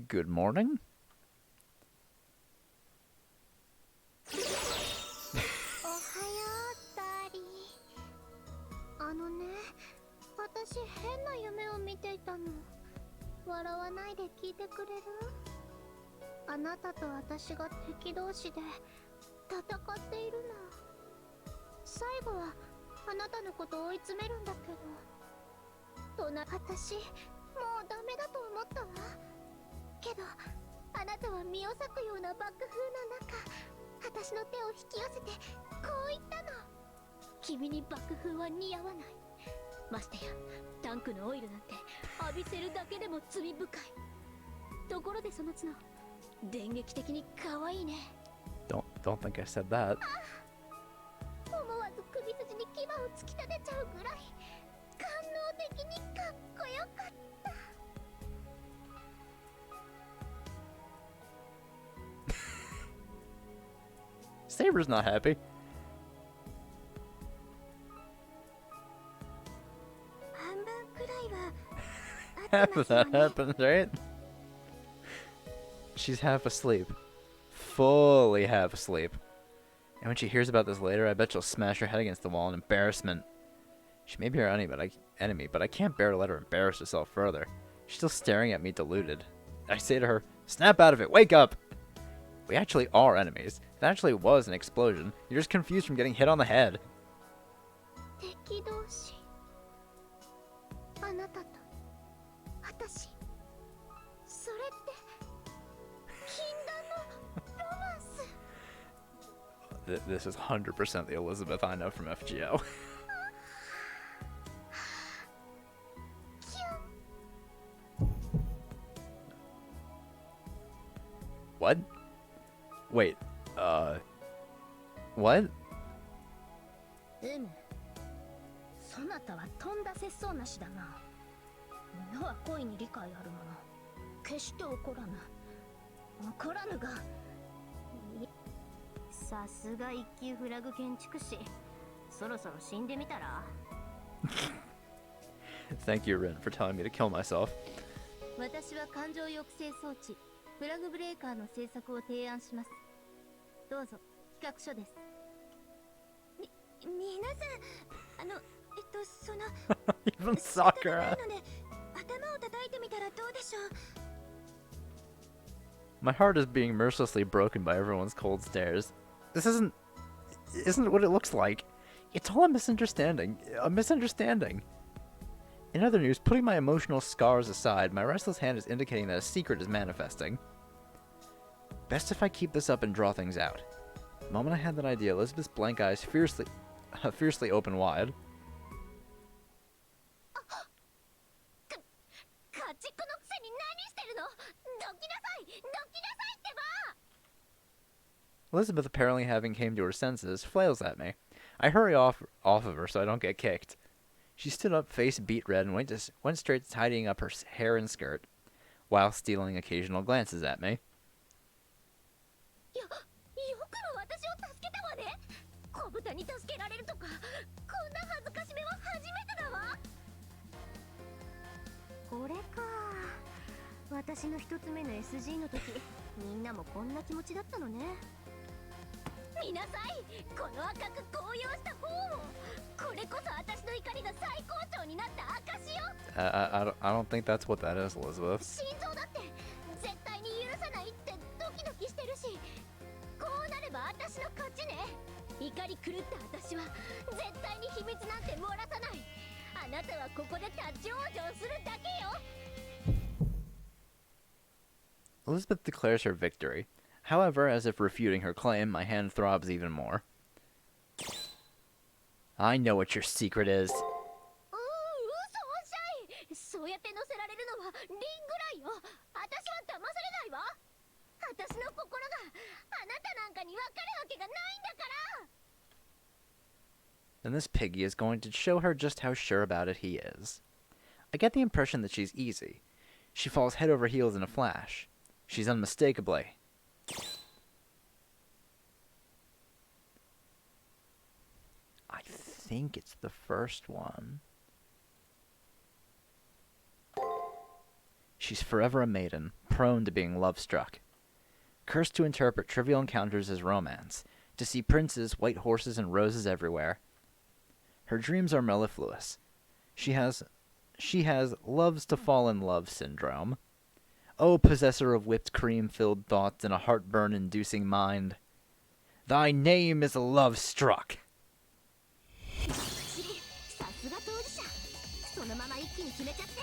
Good morning? おはよう、ダーリー。あのね、私変な夢を見ていたの。笑わないで聞いてくれる？あなたと私が敵同士で戦っているの。最後はあなたのことを追い詰めるんだけど、私もうダメだと思ったわ。けどあなたは身を裂くような爆風の中、私の手を引き寄せてこう言ったの。君に爆風は似合わない。ましてやタンクのオイルなんて浴びせるだけでも罪深い。ところでその角、電撃的に可愛いね。 Don't think I said that. 思わず首筋に牙を突き立てちゃうぐらい官能的にかっこよかった。 Saber's not happy. 半分くらいは Half of that happens, right? She's half asleep. Fully half asleep. And when she hears about this later, I bet she'll smash her head against the wall in embarrassment. She may be her enemy, but I can't bear to let her embarrass herself further. She's still staring at me deluded. I say to her, snap out of it, wake up! We actually are enemies. It actually was an explosion. You're just confused from getting hit on the head. 敵同士、あなたと私、それって禁断のロマンス。 This is 100% the Elizabeth I know from FGO. What? Wait, what? そなたはとんだ節操なしだな。女は恋に理解あるもの。決して怒らぬ。怒らぬが。さすが一級フラグ建築士。そろそろ死んでみたら。 Thank you, Rin, for telling me to kill myself. 私は感情抑制装置フラグブレーカーの製作を提案します。どうぞ企画書です。皆さん、その Even Sakura. ないので頭を叩いてみたらどうでしょう。 My heart is being mercilessly broken by everyone's cold stares. This isn't what it looks like. It's all a misunderstanding. A misunderstanding. In other news, putting my emotional scars aside, my restless hand is indicating that a secret is manifesting. Best if I keep this up and draw things out. The moment I had that idea, Elizabeth's blank eyes fiercely open wide. 家畜のくせに何してるの。どきなさい、どきなさいってば。 Elizabeth, apparently having came to her senses, flails at me. I hurry off of her so I don't get kicked. She stood up, face beet red, and went straight to tidying up her hair and skirt, while stealing occasional glances at me. よくも私を助けたわね。小豚に助けられるとか、こんな恥ずかしめは初めてだわ。これか。私の一つ目の SG の時、みんなもこんな気持ちだったのね。見なさい、この赤く紅葉した方を。これこそ私の怒りが最高潮になった証よ。I don't think that's what that is, Elizabeth. 心臓だって絶対に許さないってドキドキしてるし、こうなれば私の勝ちね。怒り狂った私は絶対に秘密なんて漏らさない。あなたはここで立ち往生するだけよ。 Elizabeth declares her victory. However, as if refuting her claim, my hand throbs even more. I know what your secret is. 嘘おっしゃい。そうやって乗せられるのはリンぐらいよ。私は騙されないわ。私の心があなたなんかに分かるわけがないんだから。 Then this piggy is going to show her just how sure about it he is. I get the impression that she's easy. She falls head over heels in a flash. She's unmistakably. I think it's the first one. She's forever a maiden, prone to being love-struck. Cursed to interpret trivial encounters as romance, to see princes, white horses, and roses everywhere. Her dreams are mellifluous. She has loves to fall in love syndrome. O possessor of whipped cream-filled thoughts and a heartburn-inducing mind, thy name is love-struck. さすが当事者。そのまま一気に決めちゃって。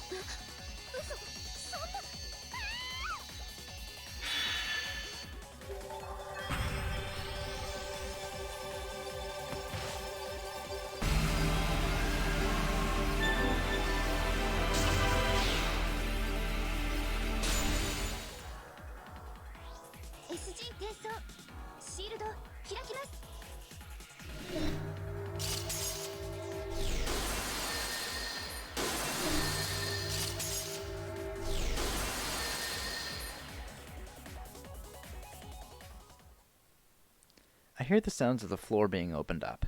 嘘、そんな。SG 転送。シールド開きます。I hear the sounds of the floor being opened up.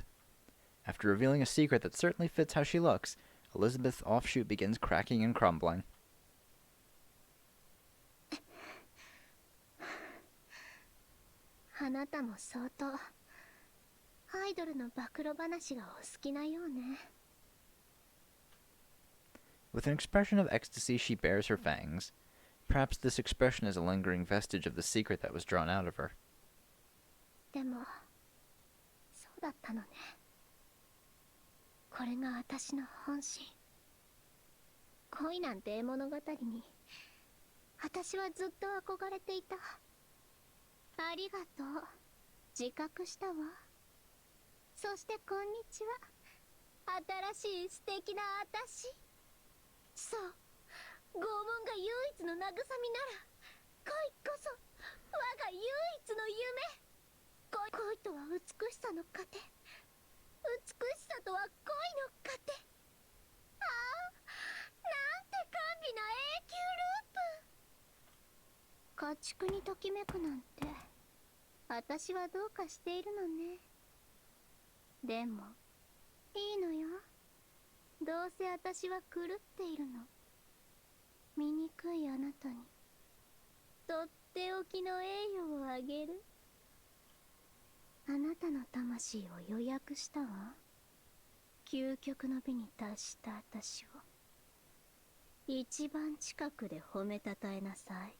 After revealing a secret that certainly fits how she looks, Elizabeth's offshoot begins cracking and crumbling. あなたも相当アイドルの暴露話がお好きなようね。 With an expression of ecstasy, she bares her fangs. Perhaps this expression is a lingering vestige of the secret that was drawn out of her. でもそうだったのね。これが私の本心。恋なんて物語に私はずっと憧れていた。ありがとう。自覚したわ。そしてこんにちは。新しい素敵な私。そう、拷問が唯一の慰みなら恋こそ我が唯一の夢。恋とは美しさの糧。美しさとは恋の糧。ああ、なんて甘美な永久ループ。家畜にときめくなんて私はどうかしているのね。でもいいのよ。どうせ私は狂っているの。醜いあなたにとっておきの栄誉をあげる。あなたの魂を予約したわ。究極の美に達した私を一番近くで褒めたたえなさい。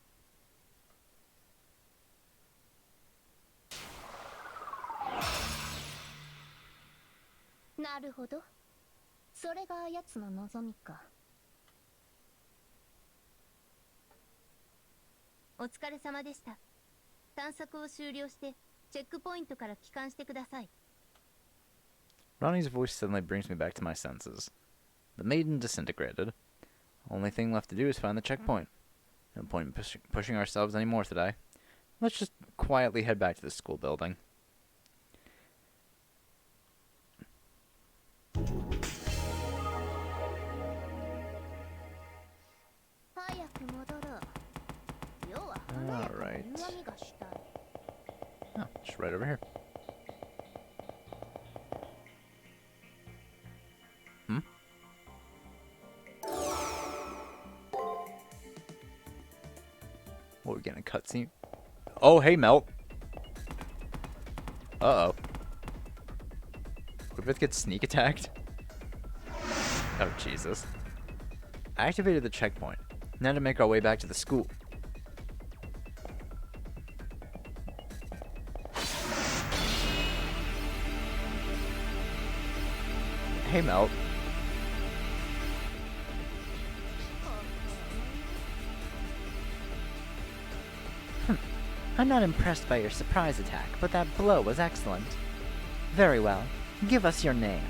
なるほど。それが奴の望みか。お疲れ様でした。探索を終了してチェックポイントから帰還してください。 Ronnie's voice suddenly brings me back to my senses. The maiden disintegrated. Only thing left to do is find the checkpoint. No point in pushing ourselves anymore today. Let's just quietly head back to the school building. 早く戻ろう。要は華やかな湯飲みがしたい。Oh, just right over here. Hmm? What, we're getting a cutscene? Oh, hey, Melt. Uh-oh. We both get sneak attacked? Oh, Jesus. I activated the checkpoint. Now to make our way back to the school. Hey, Melt. I'm not impressed by your surprise attack, but that blow was excellent. Very well. Give us your name.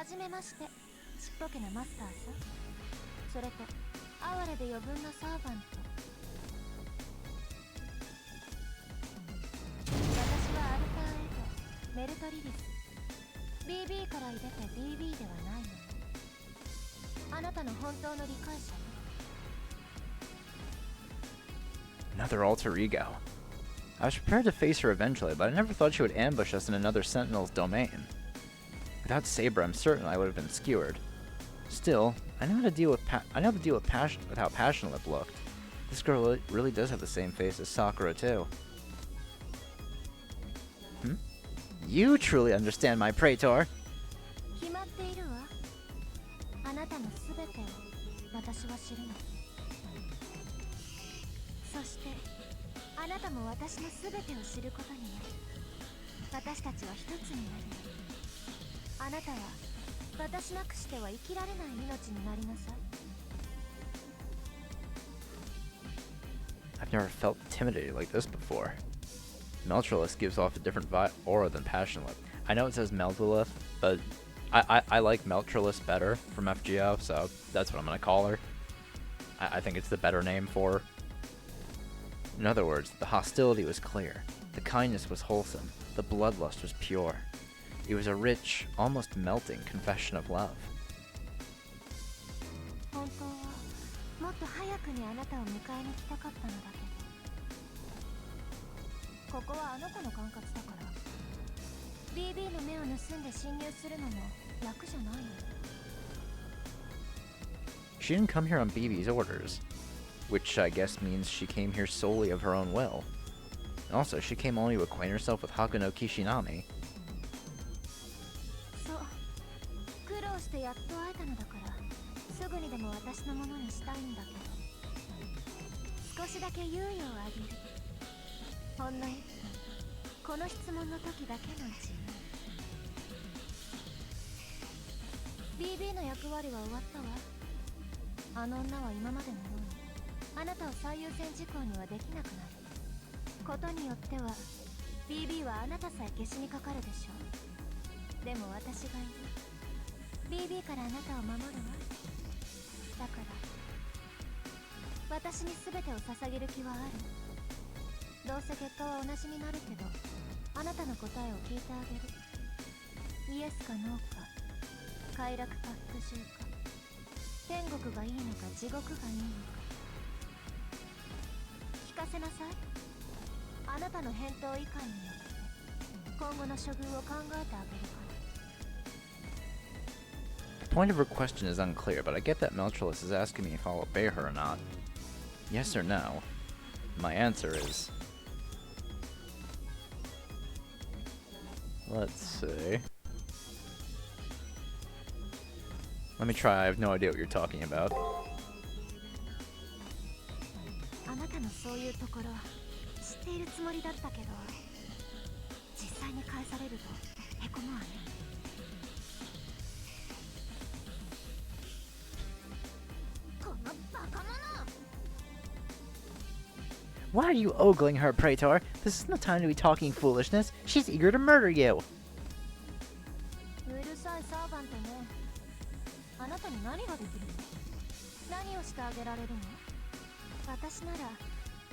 じめまして、ちっぽけなマスターさ。それと哀れで余分なサーバント。私はアルターエド、メルトリリス。BB から出て BB ではないの。あなたの本当の理解者。 Another alter ego. I was prepared to face her eventually, but I never thought she would ambush us in another Sentinel's domain. Without Saber, I'm certain I would have been skewered. Still, I know how to deal with passion with how Passionlip looked. This girl really does have the same face as Sakura too. You truly understand my Praetor. 決まっているわ。あなたのすべてを私は知るの。そしてあなたも私のすべてを知ることになる。私たちは一つになる。あなたは私なくしては生きられない命になりなさい。 I've never felt intimidated like this before. Meltrolith gives off a different aura than Passionlip. I know it says Meltrolith, but I like Meltrolith better from FGO, so that's what I'm gonna call her. I think it's the better name for her. In other words, the hostility was clear, the kindness was wholesome, the bloodlust was pure. It was a rich, almost melting confession of love. 本当はもっと早くにあなたを迎えに来たかったのだけど、ここはあの子の管轄だから BB の目を盗んで侵入するのも楽じゃないの。 She didn't come here on BB's orders, which I guess means she came here solely of her own will. And also, she came only to acquaint herself with Hakuno Kishinami. そう、苦労してやっと会えたのだからすぐにでも私のものにしたいんだけど、少しだけ猶予をあげる。ほんの1分、この質問の時だけの自由。 BB の役割は終わったわ。あの女は今までのようにあなたを最優先事項にはできなくなることによっては BB はあなたさえ消しにかかるでしょう。でも私がいる。 BB からあなたを守るわ。だから私に全てを捧げる気はある。どうせ結果は同じになるけどあなたの答えを聞いてあげる。イエスかノーか、快楽か復讐か、天国がいいのか地獄がいいのか聞かせなさい。あなたの返答以下によって今後の処遇を考えてあげるから。 The point of her question is unclear, but I get that Meltrolith is asking me if I'll obey her or not. Yes or no? My answer is... Let's see... Let me try, I have no idea what you're talking about. あなたのそういうところ知っているつもりだったけど実際に返されるとへこむわね。 このバカ者！ Why are you ogling her, Praetor? This is no time to be talking foolishness. She's eager to murder you. うるさいサーバントね。あなたに何ができるの？何をしてあげられるの？私なら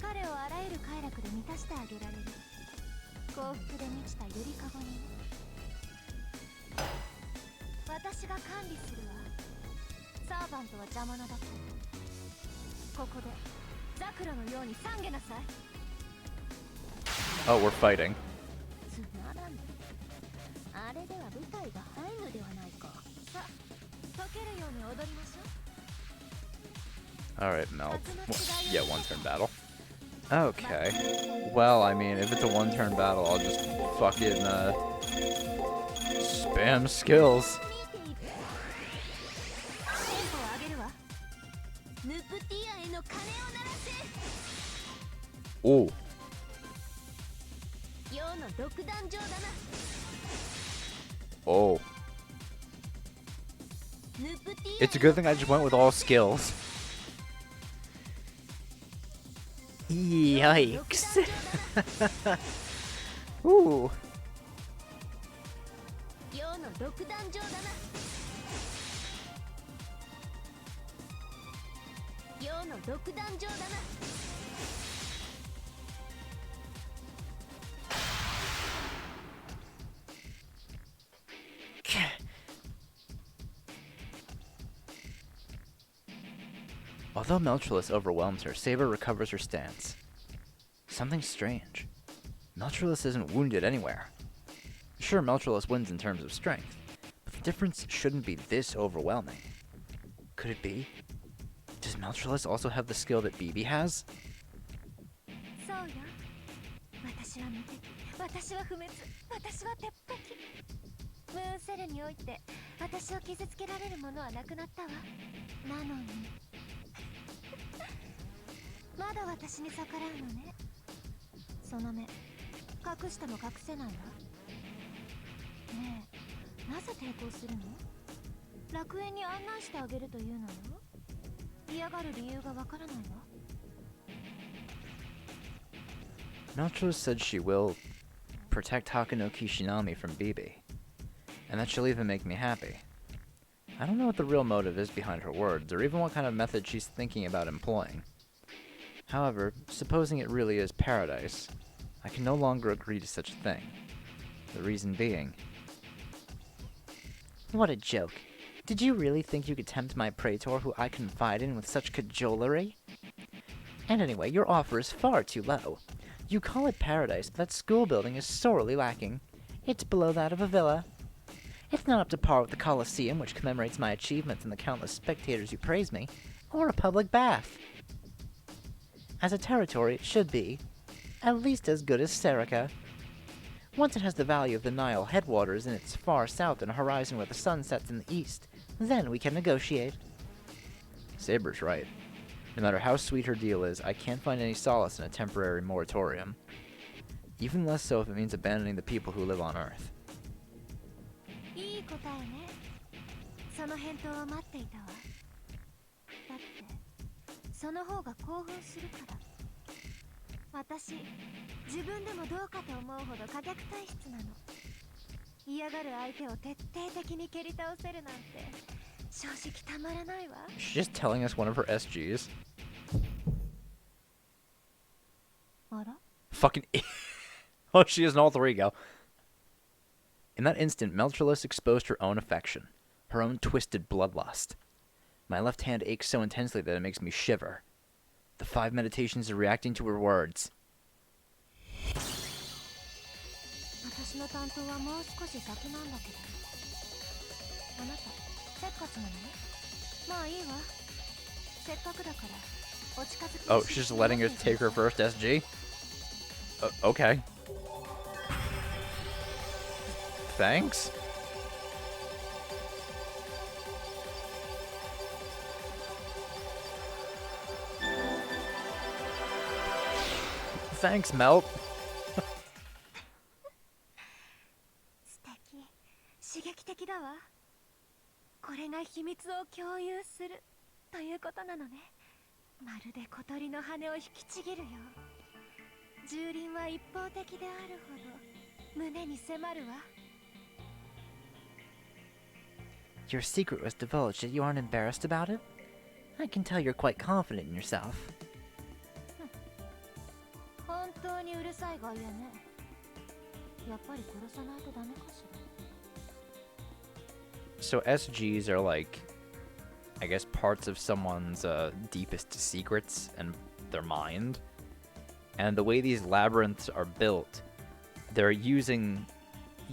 彼をあらゆる快楽で満たしてあげられる。幸福で満ちたゆりかごに。私が管理するわ。サーバントは邪魔なだけ。ここでザクロのように懺悔なさい。 Oh, we're fighting. つまらん。あれでは舞台が入るのではないか。さあ、溶けるように踊りましょう。 Alright, Melt. Yeah, one-turn battle. Okay. Well, I mean, if it's a one-turn battle, I'll just fucking, spam skills. テンポを上げるわ。ヌプティアへの鐘を鳴らせ。 Oh. 世の独壇場だな。 Oh. ヌプティア It's a good thing I just went with all skills. Yikes. Ooh. 世の独壇場だな。業の独壇場だな。Although Meltrelus overwhelms her, Saber recovers her stance. Something strange. Meltrelus isn't wounded anywhere. Sure, Meltrelus wins in terms of strength, but the difference shouldn't be this overwhelming. Could it be? Does Meltrelus also have the skill that BB has? そうよ。私は無敵。私は不滅。私は鉄壁。ムーンセルにおいて私を傷つけられるものはなくなったわ。なのにまだ私に逆らうのね。その目隠しても隠せないわ。ねえ、なぜ抵抗するの？楽園に案内してあげるというのよ。嫌がる理由がわからないわ。Meltrelus said she will protect Hakunoki Shinami from BB, and that she'll even make me happy. I don't know what the real motive is behind her words, or even what kind of method she's thinking about employing. However, supposing it really is paradise, I can no longer agree to such a thing. The reason being... What a joke. Did you really think you could tempt my praetor who I confide in with such cajolery? And anyway, your offer is far too low. You call it paradise, but that school building is sorely lacking. It's below that of a villa. It's not up to par with the Colosseum, which commemorates my achievements and the countless spectators who praise me, or a public bath. As a territory, it should be at least as good as Serica. Once it has the value of the Nile headwaters in its far south and a horizon where the sun sets in the east, then we can negotiate. Saber's right. No matter how sweet her deal is, I can't find any solace in a temporary moratorium. Even less so if it means abandoning the people who live on Earth. いい答えね。その返答を待っていたわ。だってその方が興奮するから。私、自分でもどうかと思うほど可逆体質なの。嫌がる相手を徹底的に蹴り倒せるなんて正直たまらないわ。She's just telling us one of her SGs. あら？ Fucking... Oh, she has an alter ego. In that instant, Meltrelus exposed her own affection, her own twisted bloodlust. My left hand aches so intensely that it makes me shiver. The 5 meditations are reacting to her words. 私の担当はもう少し先なんだけど。あなた、せっかちなの？まあいいわ。せっかくだからお近づき。 Oh, she's just letting her take her first SG? Okay. Thanks? Thanks, Melt. 素敵、刺激的だわ。これが秘密を共有するということなのね。まるで小鳥の羽を引きちぎるよ。蹂躙は一方的であるほど胸に迫るわ。Your secret was divulged, yet you aren't embarrassed about it? I can tell you're quite confident in yourself. 本当にうるさい外野ね。やっぱり殺さないとダメかしら。So SGs are like, I guess, parts of someone's deepest secrets and their mind. And the way these labyrinths are built, they're using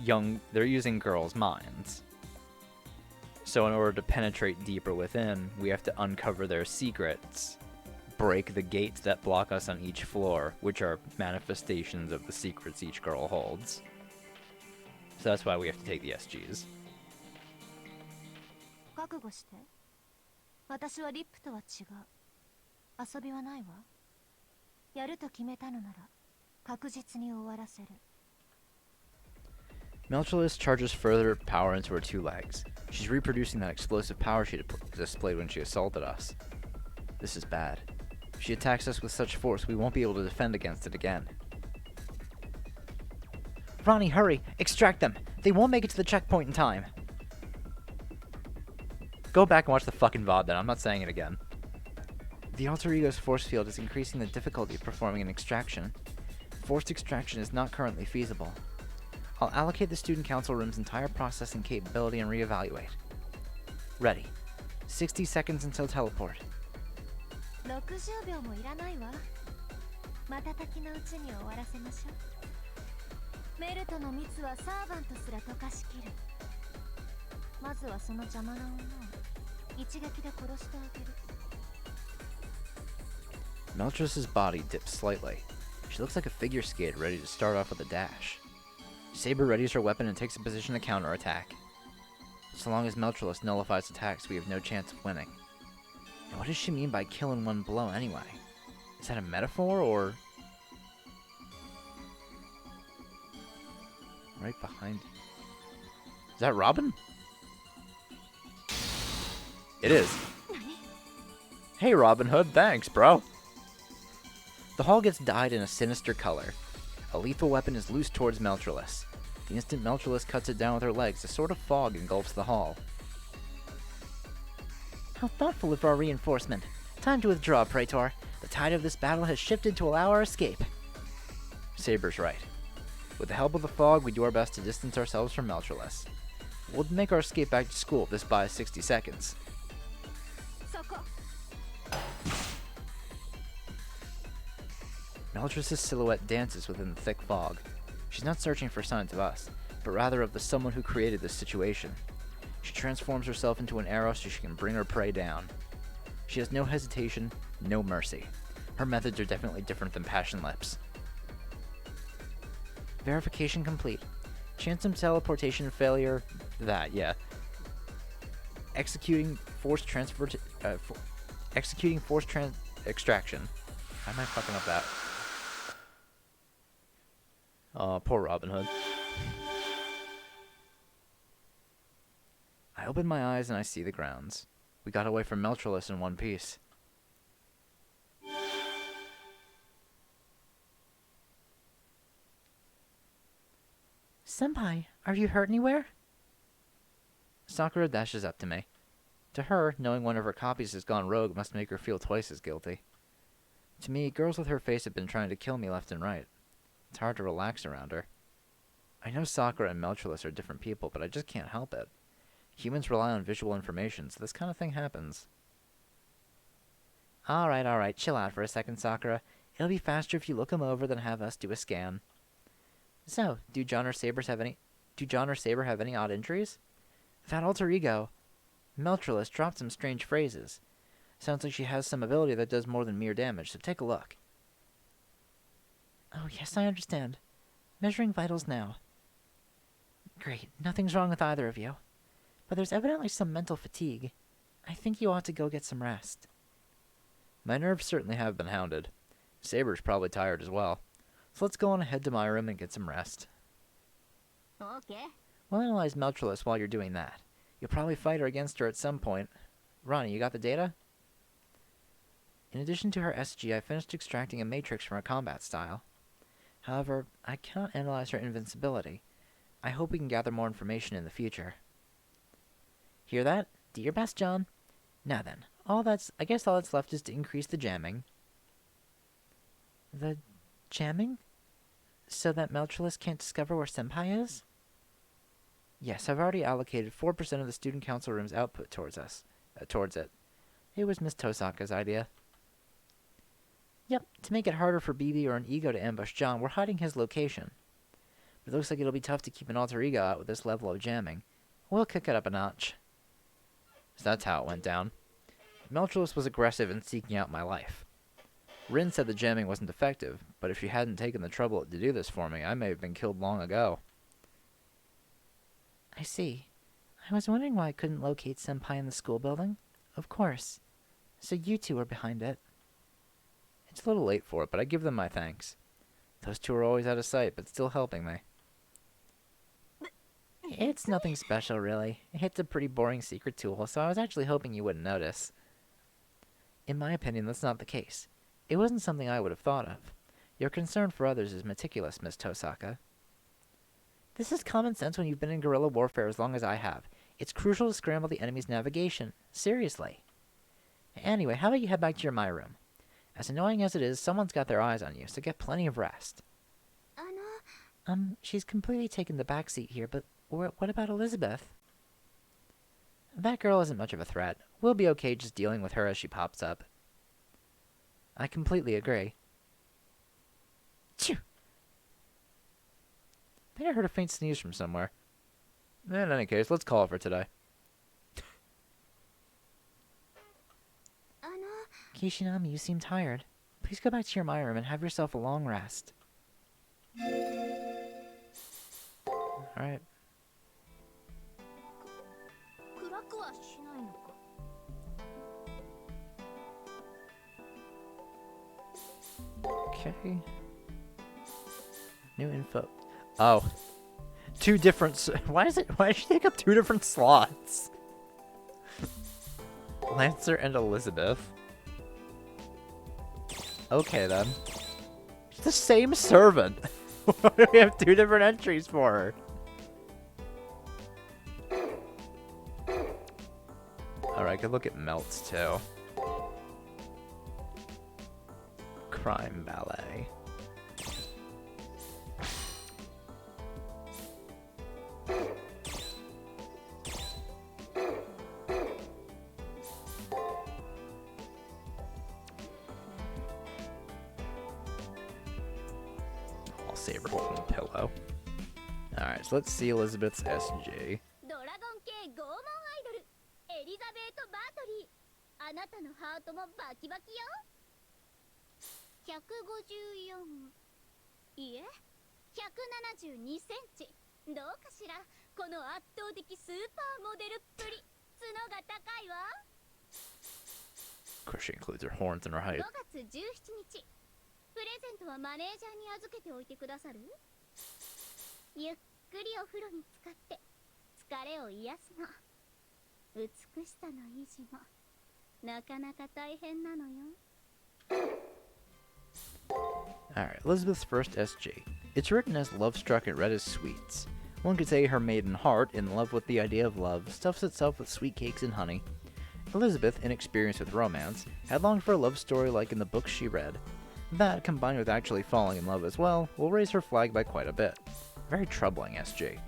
girls' minds. So in order to penetrate deeper within, we have to uncover their secrets, break the gates that block us on each floor, which are manifestations of the secrets each girl holds. So that's why we have to take the SGs. 覚悟して。私はリップとは違う。遊びはないわ。やると決めたのなら確実に終わらせる。Meltrelus charges further power into her 2 legs. She's reproducing that explosive power she displayed when she assaulted us. This is bad. If she attacks us with such force, we won't be able to defend against it again. Ronnie, hurry! Extract them! They won't make it to the checkpoint in time! Go back and watch the fucking VOD then, I'm not saying it again. The alter ego's force field is increasing the difficulty of performing an extraction. Forced extraction is not currently feasible. I'll allocate the student council room's entire processing capability and reevaluate. Ready. 60 seconds until teleport. 60秒もいらないわ。瞬きのうちに終わらせましょう。メルトの蜜はサーバントすら溶かしきる。まずはその邪魔な女を一撃で殺してあげる。Meltress's body dips slightly. She looks like a figure skater ready to start off with a dash. Saber readies her weapon and takes a position to counterattack. So long as Meltress nullifies attacks, we have no chance of winning. And what does she mean by kill in one blow anyway? Is that a metaphor, or...? Right behind you. Is that Robin? It is. Hey Robin Hood, thanks, bro. The hall gets dyed in a sinister color. A lethal weapon is loosed towards Meltress. The instant Meltress cuts it down with her legs, a sort of fog engulfs the hall. How thoughtful of our reinforcement. Time to withdraw, Praetor. The tide of this battle has shifted to allow our escape. Saber's right. With the help of the fog, we do our best to distance ourselves from Meltress. We'll make our escape back to school if this buys 60 seconds. Meltress's silhouette dances within the thick fog. She's not searching for signs of us, but rather of the someone who created this situation. She transforms herself into an arrow so she can bring her prey down. She has no hesitation, no mercy. Her methods are definitely different than Passion Lips. Verification complete. Chance of teleportation failure. Executing forced extraction. How am I fucking up that? Oh, poor Robin Hood. I open my eyes and I see the grounds. We got away from Meltress in one piece. Senpai, are you hurt anywhere? Sakura dashes up to me. To her, knowing one of her copies has gone rogue must make her feel twice as guilty. To me, girls with her face have been trying to kill me left and right. It's hard to relax around her. I know Sakura and Meltress are different people, but I just can't help it. Humans rely on visual information, so this kind of thing happens. Alright, chill out for a second, Sakura. It'll be faster if you look him over than have us do a scan. So, do John or Saber have any odd injuries? That alter ego, Meltress, dropped some strange phrases. Sounds like she has some ability that does more than mere damage, so take a look. Oh, yes, I understand. Measuring vitals now. Great, nothing's wrong with either of you. But there's evidently some mental fatigue. I think you ought to go get some rest. My nerves certainly have been hounded. Saber's probably tired as well. So let's go on ahead to my room and get some rest. Okay. We'll analyze Meltress while you're doing that. You'll probably fight her against her at some point. Ronnie, you got the data? In addition to her SG, I finished extracting a matrix from her combat style. However, I cannot analyze her invincibility. I hope we can gather more information in the future. Hear that? Do your best, John. Now then, I guess all that's left is to increase the jamming. The jamming? So that Meltress can't discover where Senpai is? Yes, I've already allocated 4% of the student council room's output towards it. It was Miss Tosaka's idea. Yep, to make it harder for BB or an ego to ambush John, we're hiding his location. But it looks like it'll be tough to keep an alter ego out with this level of jamming. We'll kick it up a notch. So that's how it went down. Meltress was aggressive in seeking out my life. Rin said the jamming wasn't effective, but if she hadn't taken the trouble to do this for me, I may have been killed long ago. I see. I was wondering why I couldn't locate Senpai in the school building. Of course. So you two are behind it. It's a little late for it, but I give them my thanks. Those two are always out of sight, but still helping me. It's nothing special, really. It's a pretty boring secret tool, so I was actually hoping you wouldn't notice. In my opinion, that's not the case. It wasn't something I would have thought of. Your concern for others is meticulous, Miss Tosaka. This is common sense when you've been in guerrilla warfare as long as I have. It's crucial to scramble the enemy's navigation. Seriously. Anyway, how about you head back to my room? As annoying as it is, someone's got their eyes on you, so get plenty of rest. あの She's completely taken the back seat here, but what about Elizabeth? That girl isn't much of a threat. We'll be okay just dealing with her as she pops up. I completely agree. Phew! I think I heard a faint sneeze from somewhere. In any case, let's call it for today. あの Kishinami, you seem tired. Please go back to your my room and have yourself a long rest. Alright. 暗くはしないのか Okay. New info. Oh. Two different... Why did she take up two different slots? Lancer and Elizabeth. Okay, then. It's the same servant. Why do we have two different entries for her? Alright, I could look at Melts, too. Crime Ballet. I'll save her holding the pillow. Alright, so let's see Elizabeth's SG. ドラゴン系拷問アイドルエリザベート・バートリーあなたのハートもバキバキよ154いえ172センチどうかしらこの圧倒的スーパーモデルっぷり角が高いわ Of course, she includes her horns and her height. 5月17日プレゼントはマネージャーに預けておいてくださるゆっくりお風呂に浸かって疲れを癒すの美しさの維持もなかなか大変なのよ Alright, Elizabeth's first SG. It's written as love struck and read as sweets. One could say her maiden heart, in love with the idea of love, stuffs itself with sweet cakes and honey. Elizabeth, inexperienced with romance, had longed for a love story like in the books she read. That, combined with actually falling in love as well, will raise her flag by quite a bit. Very troubling SG.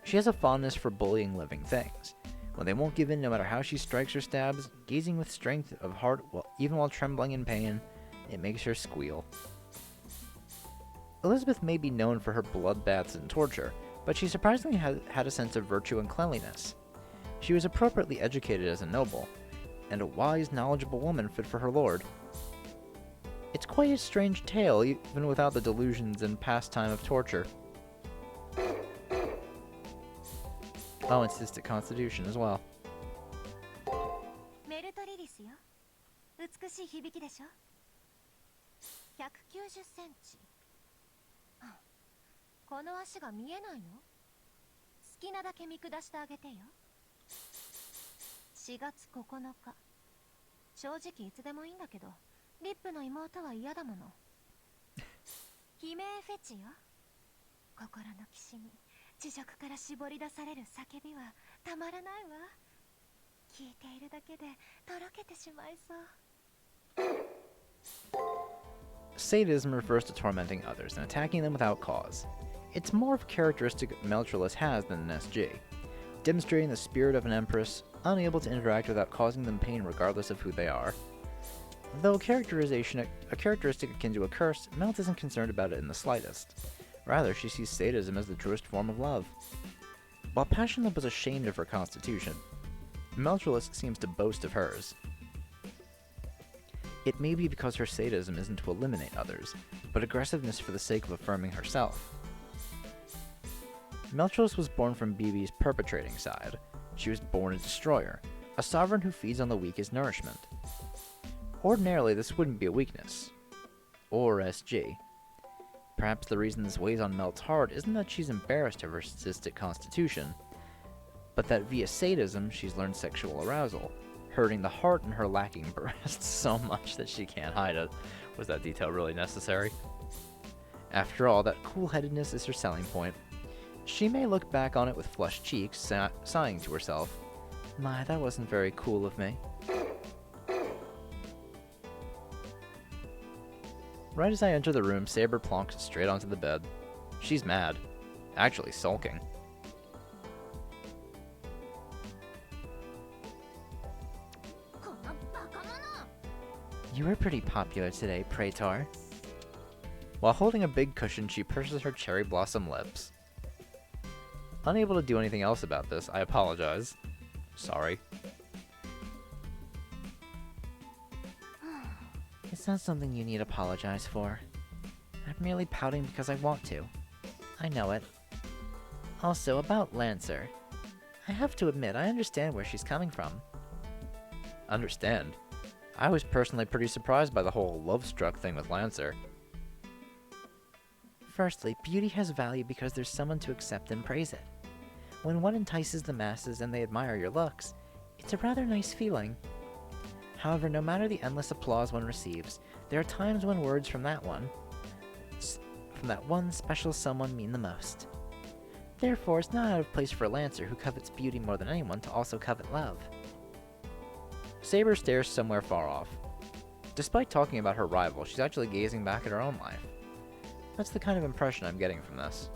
She has a fondness for bullying living things. When they won't give in no matter how she strikes or stabs, gazing with strength of heart even while trembling in pain, it makes her squeal. Elizabeth may be known for her bloodbaths and torture, but she surprisingly had a sense of virtue and cleanliness. She was appropriately educated as a noble, and a wise, knowledgeable woman fit for her lord. It's quite a strange tale, even without the delusions and pastime of torture. Oh, and cystic constitution as well. メルトリリスよ美しい響きでしょ190センチこの足が見えないの好きなだけ見下してあげてよ4月9日正直いつでもいいんだけどリップの妹は嫌だもの悲鳴フェチよ心のきしみ地上から絞り出される叫びはたまらないわ聞いているだけでとろけてしまいそう Sadism refers to tormenting others and attacking them without cause. It's more of a characteristic Meltrellis has than an SG, demonstrating the spirit of an empress, unable to interact without causing them pain regardless of who they are. Though a characteristic akin to a curse, Melt isn't concerned about it in the slightest. Rather, she sees sadism as the truest form of love. While Passionlip was ashamed of her constitution, Meltrellis seems to boast of hers. It may be because her sadism isn't to eliminate others, but aggressiveness for the sake of affirming herself. Meltrellis was born from BB's perpetrating side. She was born a destroyer, a sovereign who feeds on the weak as nourishment. Ordinarily, this wouldn't be a weakness. Or SG. Perhaps the reason this weighs on Melt's heart isn't that she's embarrassed of her cystic constitution, but that via sadism she's learned sexual arousal, hurting the heart in her lacking breasts so much that she can't hide it. Was that detail really necessary? After all, that cool-headedness is her selling point. She may look back on it with flushed cheeks, sighing to herself, "My, that wasn't very cool of me." Right as I enter the room, Saber plonks straight onto the bed. She's mad. Actually sulking. You were pretty popular today, Praetor. While holding a big cushion, she purses her cherry blossom lips. Unable to do anything else about this, I apologize. Sorry. It's not something you need to apologize for. I'm merely pouting because I want to. I know it. Also, about Lancer. I have to admit, I understand where she's coming from. Understand? I was personally pretty surprised by the whole love-struck thing with Lancer. Firstly, beauty has value because there's someone to accept and praise it. When one entices the masses and they admire your looks, it's a rather nice feeling. However, no matter the endless applause one receives, there are times when words from that one special someone mean the most. Therefore, it's not out of place for Lancer, who covets beauty more than anyone, to also covet love. Saber stares somewhere far off. Despite talking about her rival, she's actually gazing back at her own life. That's the kind of impression I'm getting from this.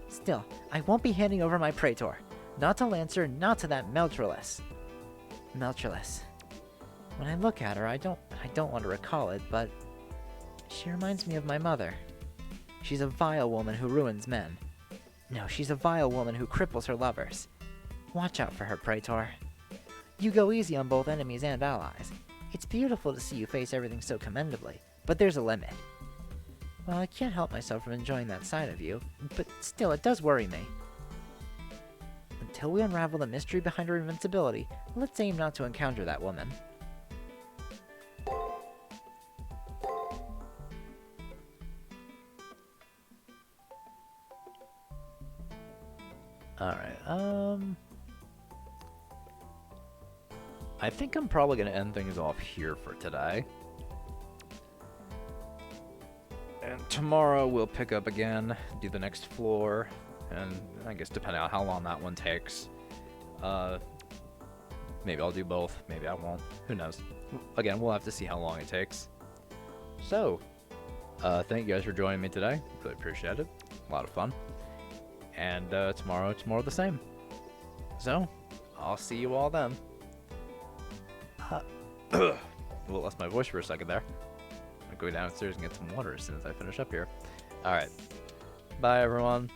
Still, I won't be handing over my Praetor. Not to Lancer, not to that Meltreless. When I look at her, I don't want to recall it, but she reminds me of my mother. She's a vile woman who ruins men. No, she's a vile woman who cripples her lovers. Watch out for her, Praetor. You go easy on both enemies and allies. It's beautiful to see you face everything so commendably, but there's a limit. Well, I can't help myself from enjoying that side of you, but still, it does worry me. Until we unravel the mystery behind her invincibility, let's aim not to encounter that woman. Alright, I think I'm probably going to end things off here for today. And tomorrow we'll pick up again, do the next floor, and I guess depending on how long that one takes, maybe I'll do both, maybe I won't, who knows. Again, we'll have to see how long it takes. So, thank you guys for joining me today, really appreciate it, a lot of fun. And tomorrow the same. So, I'll see you all then. Well, lost my voice for a second there. I'm gonna go downstairs and get some water as soon as I finish up here. Alright. Bye, everyone.